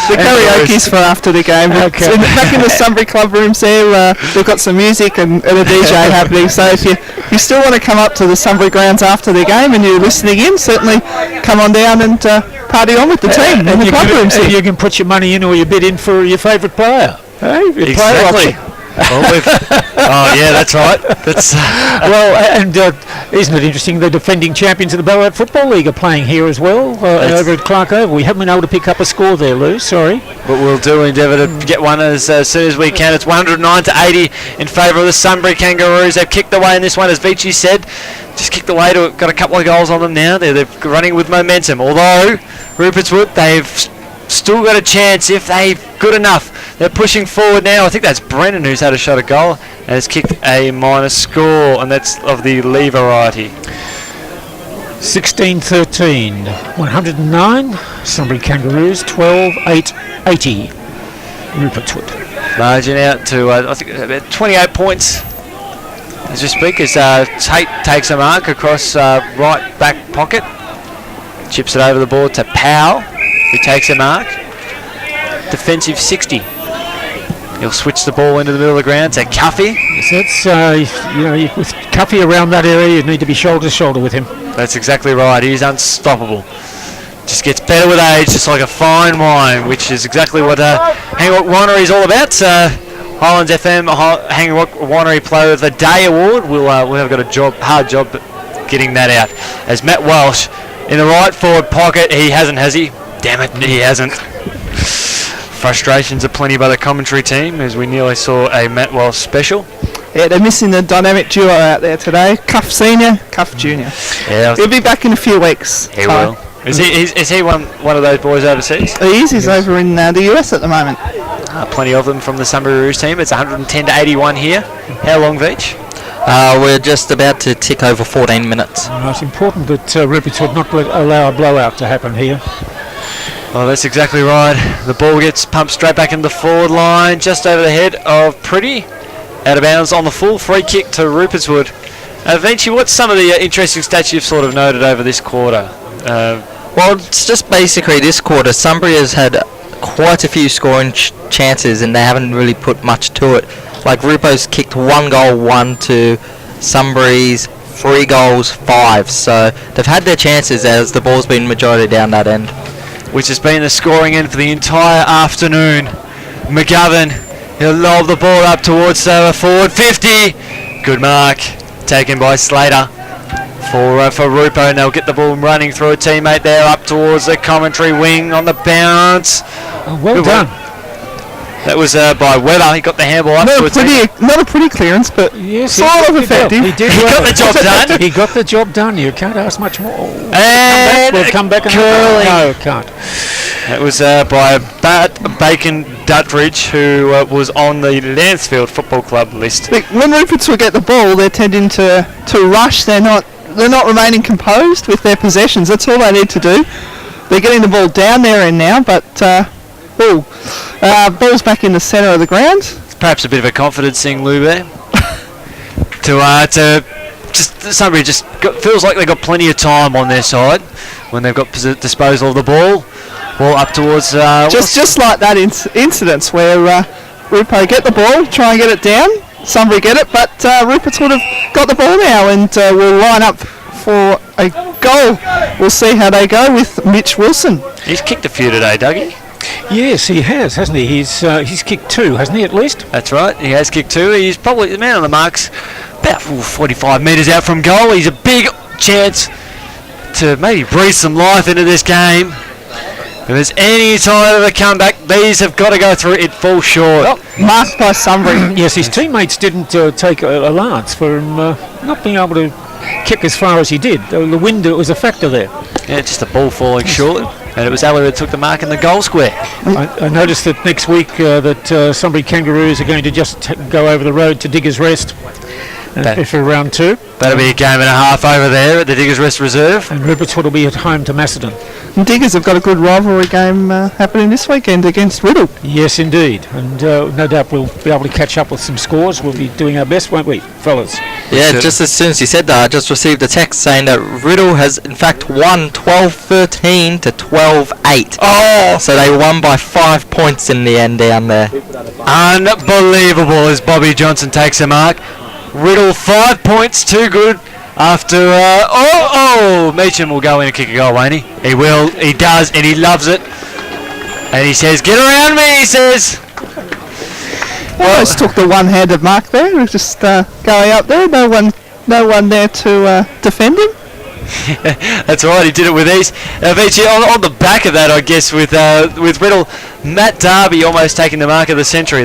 The karaoke's for after the game. Okay. So back in the Sunbury Club rooms there, we've got some music and a DJ happening. So if you still want to come up to the Sunbury grounds after the game and you're listening in, certainly come on down and party on with the team in the club rooms. You can put your money in or your bid in for your favourite player. Hey, your player Exactly. option. Well, oh yeah, that's right. That's Well, and isn't it interesting? The defending champions of the Ballarat Football League are playing here as well over at Clark Oval. We haven't been able to pick up a score there, Lou. Sorry. what we'll do. Endeavour to get one as soon as we can. It's 109 to 80 in favour of the Sunbury Kangaroos. They've kicked away in this one, as Vici said. Just kicked away to got a couple of goals on them now. They're running with momentum. Although Rupert's Wood, they've still got a chance if they're good enough. They're pushing forward now. I think that's Brennan who's had a shot at goal and has kicked a minor score, and that's of the Lee variety. 16-13, 109. Sunbury Kangaroos 12-8-80. Rupert's Wood. Margin out to I think about 28 points as you speak, as Tate takes a mark across right back pocket, chips it over the board to Powell, who takes a mark. Defensive 60. He'll switch the ball into the middle of the ground to Cuffy. That's with Cuffy around that area, you need to be shoulder to shoulder with him. That's exactly right. He's unstoppable. Just gets better with age, just like a fine wine, which is exactly what Hanging Rock Winery is all about. Highlands FM Hanging Rock Winery Player of the Day award. We have got a hard job getting that out. As Matt Welsh in the right forward pocket, he hasn't, has he? Damn it, he hasn't. Frustrations are plenty by the commentary team, as we nearly saw a Matt Welsh special. Yeah, they're missing the dynamic duo out there today. Cuff Senior, Cuff Junior. Yeah, He'll be back in a few weeks. he will. Is he one of those boys overseas? He is. He's over in the US at the moment. Plenty of them from the Sunbury Roos team. It's 110 to 81 here. How long, Veach? We're just about to tick over 14 minutes. It's important that Rupert's Wood not allow a blowout to happen here. Oh, that's exactly right. The ball gets pumped straight back into the forward line, just over the head of Pretty. Out of bounds on the full free kick to Rupert's Wood. Vinci, what's some of the interesting stats you've sort of noted over this quarter? Well, it's just basically this quarter, Sunbury has had quite a few scoring chances and they haven't really put much to it. Like Rupo's kicked 1 goal, 1 to Sunbury's 3 goals, 5. So they've had their chances as the ball's been majority down that end. Which has been the scoring end for the entire afternoon. McGovern, he'll lob the ball up towards forward 50. Good mark, taken by Slater for Rupo, and they'll get the ball running through a teammate there up towards the commentary wing on the bounce. Well Good done. That was by Weber. He got the handball up to a teammate. Not a pretty clearance, but Yes, sort of effective. He did. He got the job done. He got the job done. You can't ask much more. And We'll come back and curling. no, can't. That was by Bacon Duttridge, who was on the Lansfield Football Club list. Look, when Rupert's will get the ball, they're tending to rush. They're not remaining composed with their possessions. That's all they need to do. They're getting the ball down there and now, but ball's back in the centre of the ground. It's perhaps a bit of a confidence thing, Lou, there. to just somebody feels like they've got plenty of time on their side when they've got disposal of the ball. Ball up towards Just like that incidents where Rupo get the ball, try and get it down. Sunbury get it, but Rupert's would have got the ball now and will line up for a goal. We'll see how they go with Mitch Wilson. He's kicked a few today, Dougie. Yes, he has, hasn't he? He's kicked 2, hasn't he, at least? That's right, he has kicked 2. He's probably the man on the marks, about 45 metres out from goal. He's a big chance to maybe breathe some life into this game. If there's any time of a comeback, these have got to go through. It falls short. Marked by Sunbury. Yes, his teammates didn't take a lance for him not being able to kick as far as he did. The wind was a factor there. Yeah, just the ball falling short. And it was Ali that took the mark in the goal square. I noticed that next week that Sunbury Kangaroos are going to just go over the road to Diggers Rest for round 2. That'll be a game and a half over there at the Diggers Rest Reserve. And Rupert's Wood will be at home to Macedon. And Diggers have got a good rivalry game happening this weekend against Riddle. Yes, indeed. And no doubt we'll be able to catch up with some scores. We'll be doing our best, won't we, fellas? Yeah, just as soon as you said that, I just received a text saying that Riddle has in fact won 12-13 to 12-8. Oh! So they won by 5 points in the end down there. Unbelievable as Bobby Johnson takes a mark. Riddle 5 points, too good. After, Meacham will go in and kick a goal, won't he? He will, he does, and he loves it. And he says, get around me, he says. Almost took the one-handed mark there. He was just going up there. No one there to defend him. That's right, he did it with ease. Vici, on the back of that, I guess, with Riddle, Matt Darby almost taking the mark of the century,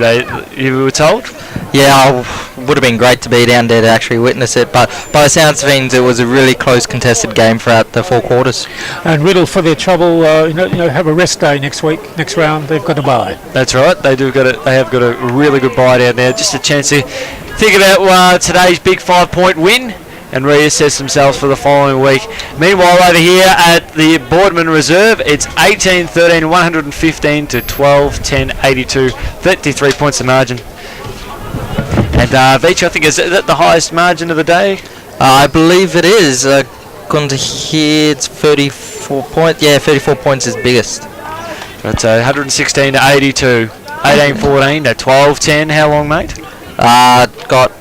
you were told? Yeah, would have been great to be down there to actually witness it, but by the sounds of things, it was a really close contested game throughout the 4 quarters. And Riddle, for their trouble, have a rest day next week. Next round, they've got to bye. That's right, they have got a really good bye down there. Just a chance to think about today's big 5-point win and reassess themselves for the following week. Meanwhile, over here at the Boardman Reserve, it's 18-13, 115 to 12-10, 82, 33 points the margin. And Veach, I think, is that the highest margin of the day? I believe it is. Gone to here, it's 34 points. Yeah, 34 points is biggest. That's 116 to 82, 18-14 to 12-10. How long, mate? Got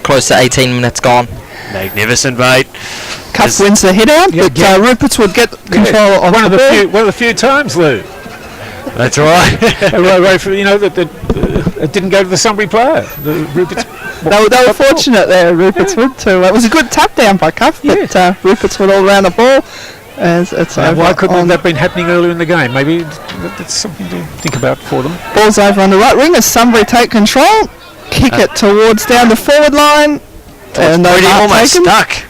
close to 18 minutes gone. Magnificent, mate. Cuff wins the head out, Yeah, but Rupert's would get control of one of the ball. the few times, Lou. That's right. It didn't go to the Sunbury player. Rupert's. They were fortunate there, Rupert's Wood, too. It was a good tap down by Cuff, but Rupert's Wood all around the ball. As it's over Why couldn't that been happening earlier in the game? Maybe that's something to think about for them. Ball's over on the right wing as Sunbury take control. Kick it towards down the forward line. And Already almost stuck.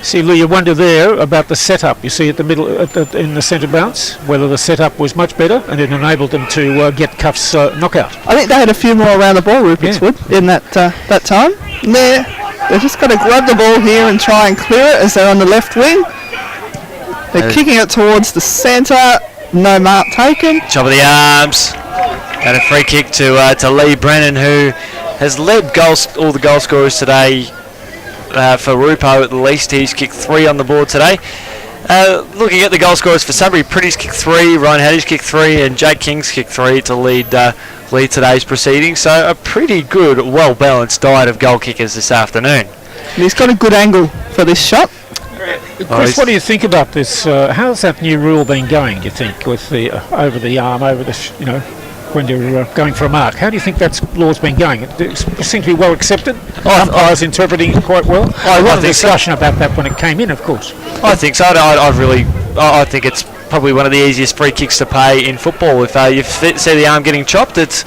See, Lou, you wonder there about the setup. You see at the middle, in the centre bounce, whether the setup was much better and it enabled them to get Cuff's knockout. I think they had a few more around the ball, Rupert's Wood, in that time. And they've just got to grab the ball here and try and clear it as they're on the left wing. They're kicking it towards the centre. No mark taken. Top of the arms. And a free kick to Lee Brennan, who has led all the goal scorers today. For Rupo, at least he's kicked 3 on the board today. Looking at the goal scorers for Sunbury, Pretty's kicked 3, Ryan Hattie's kicked 3, and Jake King's kicked 3 to lead today's proceedings. So a pretty good, well-balanced diet of goal kickers this afternoon. And he's got a good angle for this shot. Chris, what do you think about this? How's that new rule been going, do you think, with the over the arm, when you're going for a mark? How do you think that law's been going? It seems to be well accepted. Umpires interpreting it quite well. I had a discussion about that when it came in, of course. I think so. I think it's probably one of the easiest free kicks to pay in football. If you see the arm getting chopped, it's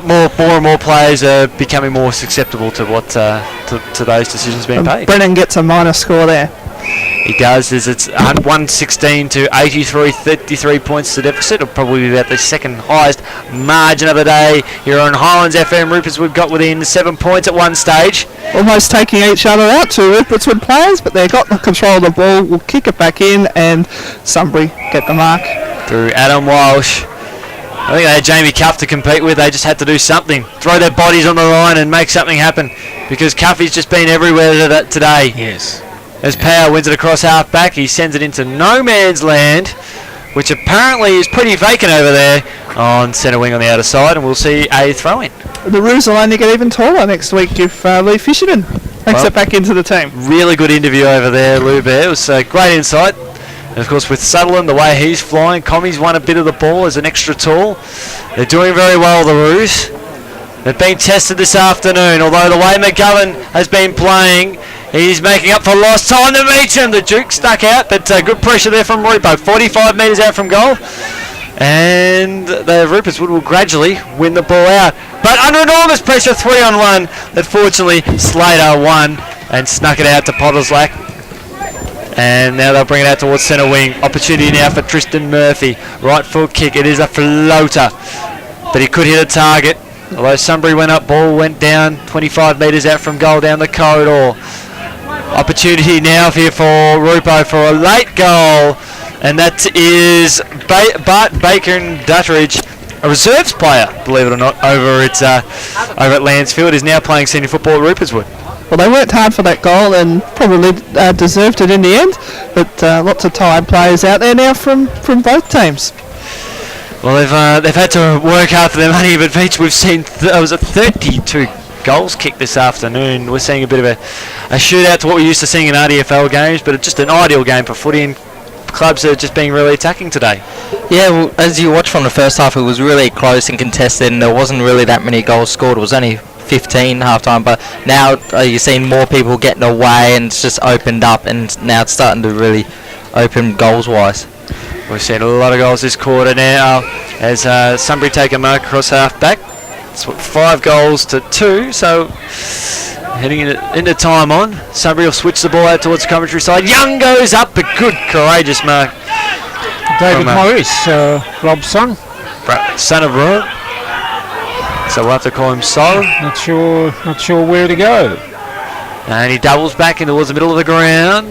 more and more players are becoming more susceptible to what to those decisions being paid. Brennan gets a minor score there. He does. It's 116 to 83, 33 points to deficit. It'll probably be about the second highest margin of the day here on Highlands FM. Rupert's Wood got within 7 points at one stage. Almost taking each other out, 2 Rupert's Wood players, but they've got the control of the ball. Will kick it back in, and Sunbury get the mark. Through Adam Walsh. I think they had Jamie Cuff to compete with. They just had to do something. Throw their bodies on the line and make something happen. Because Cuffy's just been everywhere today. Yes. As Power wins it across half back, he sends it into no man's land, which apparently is pretty vacant over there on centre wing on the outer side, and we'll see a throw in. The Roos will only get even taller next week if Lee Fisherton makes it back into the team. Really good interview over there, Lou Bear. It was great insight. And of course, with Sutherland, the way he's flying, Commie's won a bit of the ball as an extra tall. They're doing very well, the Roos. They've been tested this afternoon, although the way McGovern has been playing, he's making up for lost time to Meacham. The Duke stuck out, but good pressure there from Rupo. 45 metres out from goal. And the Rupert's Wood will gradually win the ball out. But under enormous pressure, 3-on-1, that fortunately Slater won and snuck it out to Potterslack. And now they'll bring it out towards centre wing. Opportunity now for Tristan Murphy. Right foot kick. It is a floater. But he could hit a target. Although Sunbury went up, ball went down 25 metres out from goal down the corridor. Opportunity now here for Rupo for a late goal, and that is Bart Baker and Dutteridge, a reserves player, believe it or not, over at Landsfield, is now playing senior football at Rupertswood. Well, they worked hard for that goal and probably deserved it in the end, but lots of tired players out there now from both teams. Well, they've had to work hard for their money, but Veach, we've seen it was a 32 goals kicked this afternoon. We're seeing a bit of a shootout to what we're used to seeing in RDFL games, but it's just an ideal game for footy, and clubs are just being really attacking today. Yeah, well, as you watched from the first half, it was really close and contested, and there wasn't really that many goals scored. It was only 15 half time, but now you're seeing more people getting away, and it's just opened up, and now it's starting to really open goals wise. We've seen a lot of goals this quarter now as Sunbury take a mark across half back. It's 5 goals to 2, so heading into time on. Sunbury will switch the ball out towards the commentary side. Young goes up, a good, courageous mark. David Morris, Rob's son. Son of Rob. So we'll have to call him Sol. Not sure where to go. And he doubles back into towards the middle of the ground.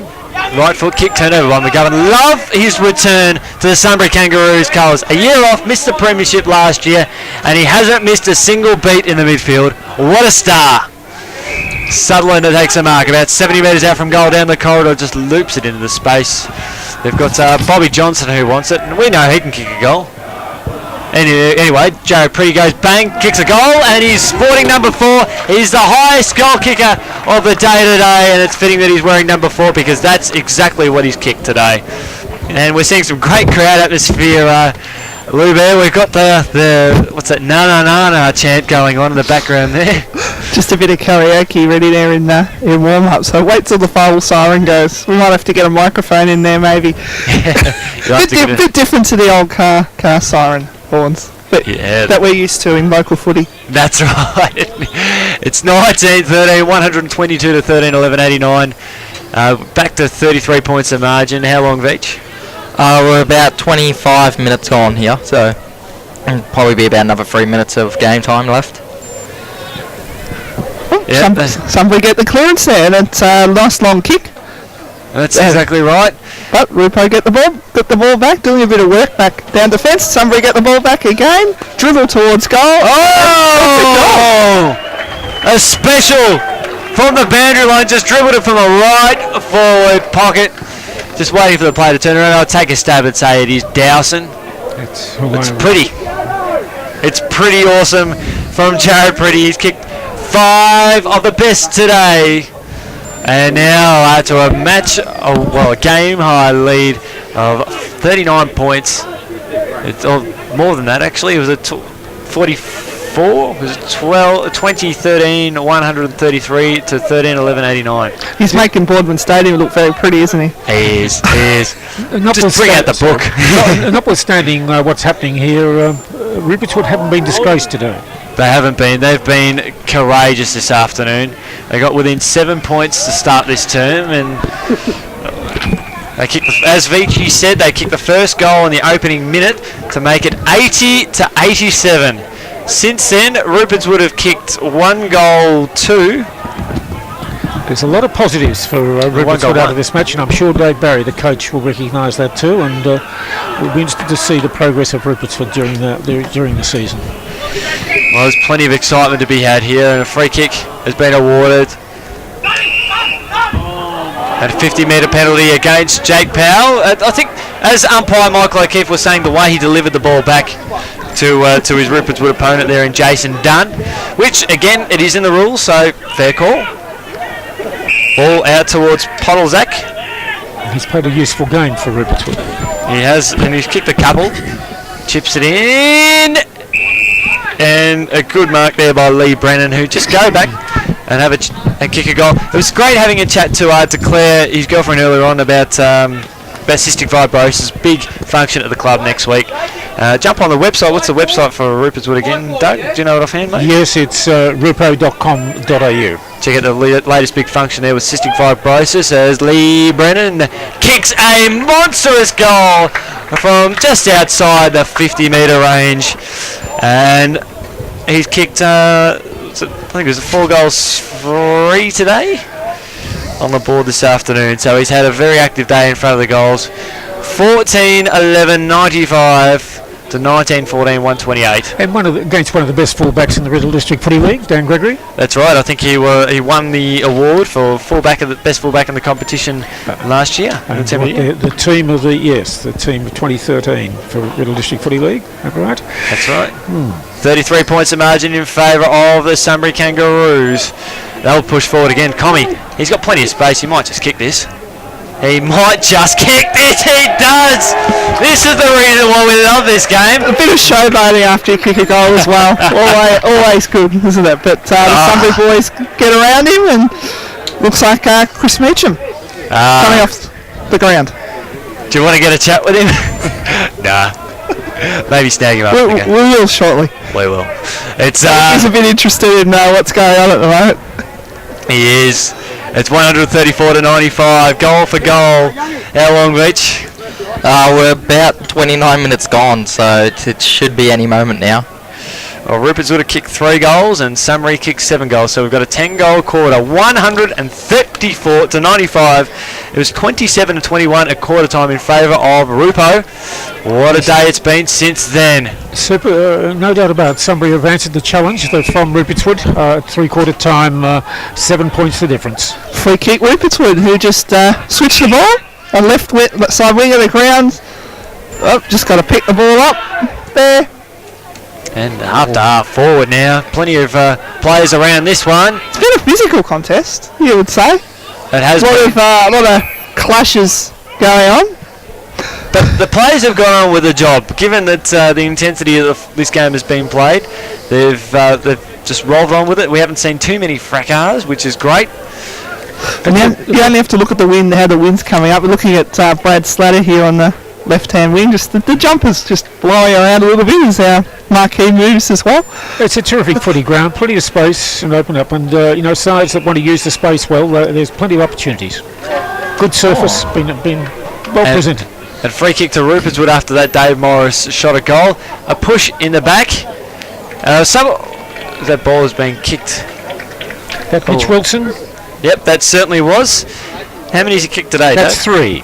Right foot kick turned over by McGovern. Love his return to the Sunbury Kangaroos colours. A year off, missed the premiership last year, and he hasn't missed a single beat in the midfield. What a star. Sutherland takes a mark about 70 metres out from goal down the corridor, just loops it into the space. They've got Bobby Johnson who wants it, and we know he can kick a goal. Anyway, Jared Pretty goes bang, kicks a goal, and he's sporting number 4. He's the highest goal kicker of the day today, and it's fitting that he's wearing number 4 because that's exactly what he's kicked today. And we're seeing some great crowd atmosphere. Lou Bear, we've got the what's that na chant going on in the background there. Just a bit of karaoke ready there in warm up. So wait till the final siren goes. We might have to get a microphone in there maybe. Bit different to the old car siren horns that we're used to in local footy. That's right. It's 19-13, 122 to 13-11-89. Back to 33 points of margin. How long, Veach? We're about 25 minutes gone here, so probably be about another 3 minutes of game time left. Somebody get the clearance there, and it's a nice long kick. That's exactly right. But Rupo get the ball back, doing a bit of work back down defence. Somebody get the ball back again, dribble towards goal. Oh! A special from the boundary line, just dribbled it from the right forward pocket. Just waiting for the play to turn around. I'll take a stab and say it is Dowson. It's pretty. It's pretty awesome from Jared Pretty. He's kicked 5 of the best today. And now to a game high lead of 39 points. It's more than that actually. It was a 44. It was 2013, 133 to 13-11-89. He's making Boardman Stadium look very pretty, isn't he? He is. Just bring out the book. Notwithstanding what's happening here, Rupertswood haven't been disgraced today. They haven't been. They've been courageous this afternoon. They got within 7 points to start this term, and they kicked, as Vici said, they kicked the first goal in the opening minute to make it 80-87. Since then, Rupertswood have kicked 1 goal, 2. There's a lot of positives for Rupertswood out of this match, and I'm sure Dave Barry, the coach, will recognise that too, and we'll be interested to see the progress of Rupertswood during the season. Well, there's plenty of excitement to be had here, and a free kick has been awarded. And a 50-metre penalty against Jake Powell. I think, as umpire Michael O'Keefe was saying, the way he delivered the ball back to his Rupertswood opponent there in Jason Dunn, which, again, it is in the rules, so fair call. Ball out towards Podolzak. He's played a useful game for Rupertswood. He has, and he's kicked a couple. Chips it in. And a good mark there by Lee Brennan, who just go back and have and kick a goal. It was great having a chat to Claire, his girlfriend, earlier on about cystic fibrosis, big function at the club next week. Jump on the website. What's the website for Rupertswood again, Doug? Do you know it offhand, mate? Yes, it's rupo.com.au. Check out the latest big function there with cystic fibrosis as Lee Brennan kicks a monstrous goal from just outside the 50-metre range. And He's kicked, I think it was 4 goals 3 today on the board this afternoon. So he's had a very active day in front of the goals. 14, 11, 95 to 19, 14, 128. And against one of the best fullbacks in the Riddle District Footy League, Dan Gregory. That's right. I think he won the award for best fullback in the competition last year. And the team of the team of 2013 for Riddle District Footy League. Is that right? That's right. 33 points of margin in favour of the Sunbury Kangaroos. They'll push forward again. Comey, he's got plenty of space. He might just kick this. He might just kick this. He does. This is the reason why we love this game. A bit of showboating after you kick a goal as well. always good, isn't it? But the Sunbury boys get around him, and looks like Chris Meacham coming off the ground. Do you want to get a chat with him? Nah. Maybe snag him up. We will shortly. We will. It's He's a bit interested in what's going on at the moment. He is. It's 134 to 95. Goal for goal. How long, Rich? We're about 29 minutes gone, so it should be any moment now. Well, Rupert's would have kicked 3 goals and Sunbury kicked 7 goals, so we've got a 10-goal quarter. 134 to 95. It was 27 to 21 at quarter time in favour of Rupo. What a day it's been since then. Super, no doubt about it. Sunbury have answered the challenge from Rupertswood. 3/4 time, 7 points the difference. Free kick, Rupertswood, who just switched the ball on left side wing of the ground. Oh, just got to pick the ball up there. And half to half forward now. Plenty of players around this one. It's been a physical contest, you would say. It has a lot of clashes going on. But the players have gone on with the job. Given that the intensity of this game has been played, they've just rolled on with it. We haven't seen too many fracas, which is great. And you only have to look at the wind, how the wind's coming up. We're looking at Brad Slatter here on the left-hand wing. Just the jumpers just blowing around a little bit as our marquee moves as well. It's a terrific footy ground, plenty of space and open up, and sides that want to use the space well. There's plenty of opportunities. Good surface, been well presented. And free kick to Rupertswood after that. Dave Morris shot a goal. A push in the back. That ball has been kicked. That Mitch Wilson? Yep, that certainly was. How many has he kicked today? That's Dave? 3.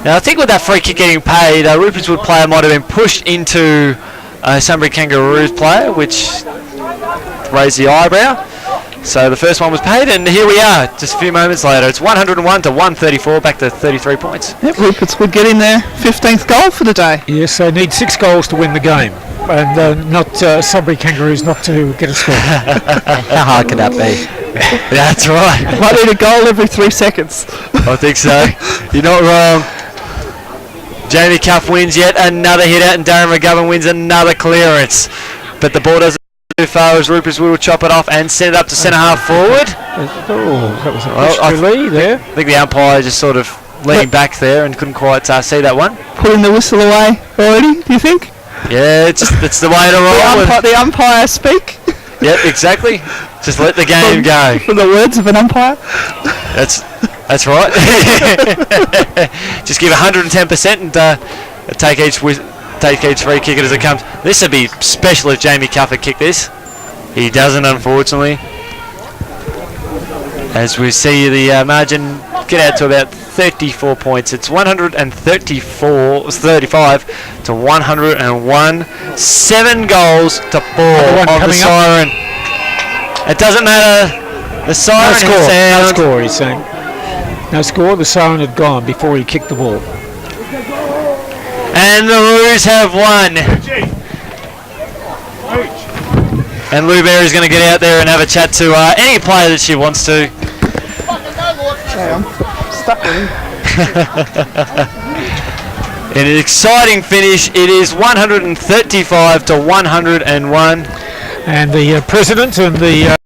Now I think with that free kick getting paid, Rupertswood player might have been pushed into a Sunbury Kangaroos player, which raised the eyebrow. So the first one was paid, and here we are, just a few moments later. It's 101 to 134, back to 33 points. Yep, Rupertswood getting their 15th goal for the day. Yes, they need 6 goals to win the game, and not Sunbury Kangaroos not to get a score. How hard can that be? That's right. Might need a goal every 3 seconds. I think so. You're not wrong. Jamie Cuff wins yet another hit out, and Darren McGovern wins another clearance. But the ball doesn't go too far as Ruperts will chop it off and send it up to centre half forward. Oh, that was a push there. I think the umpire just sort of leaned back there and couldn't quite see that one. Putting the whistle away already, do you think? Yeah, it's the way to roll. The umpire speak. Yep, exactly. Just let the game go. For the words of an umpire. That's right. Just give 110% and take each free kick as it comes. This would be special if Jamie Cuffer kicked this. He doesn't, unfortunately. As we see the margin get out to about 34 points. It's 135 to 101. 7 goals to 4 on the siren. It doesn't matter. The siren has sound. No score, he's saying. No score. The siren had gone before he kicked the ball. And the Roos have won. And Lou Berry's going to get out there and have a chat to any player that she wants to. Hey, I'm stuck with him. In an exciting finish, it is 135 to 101. And the president and the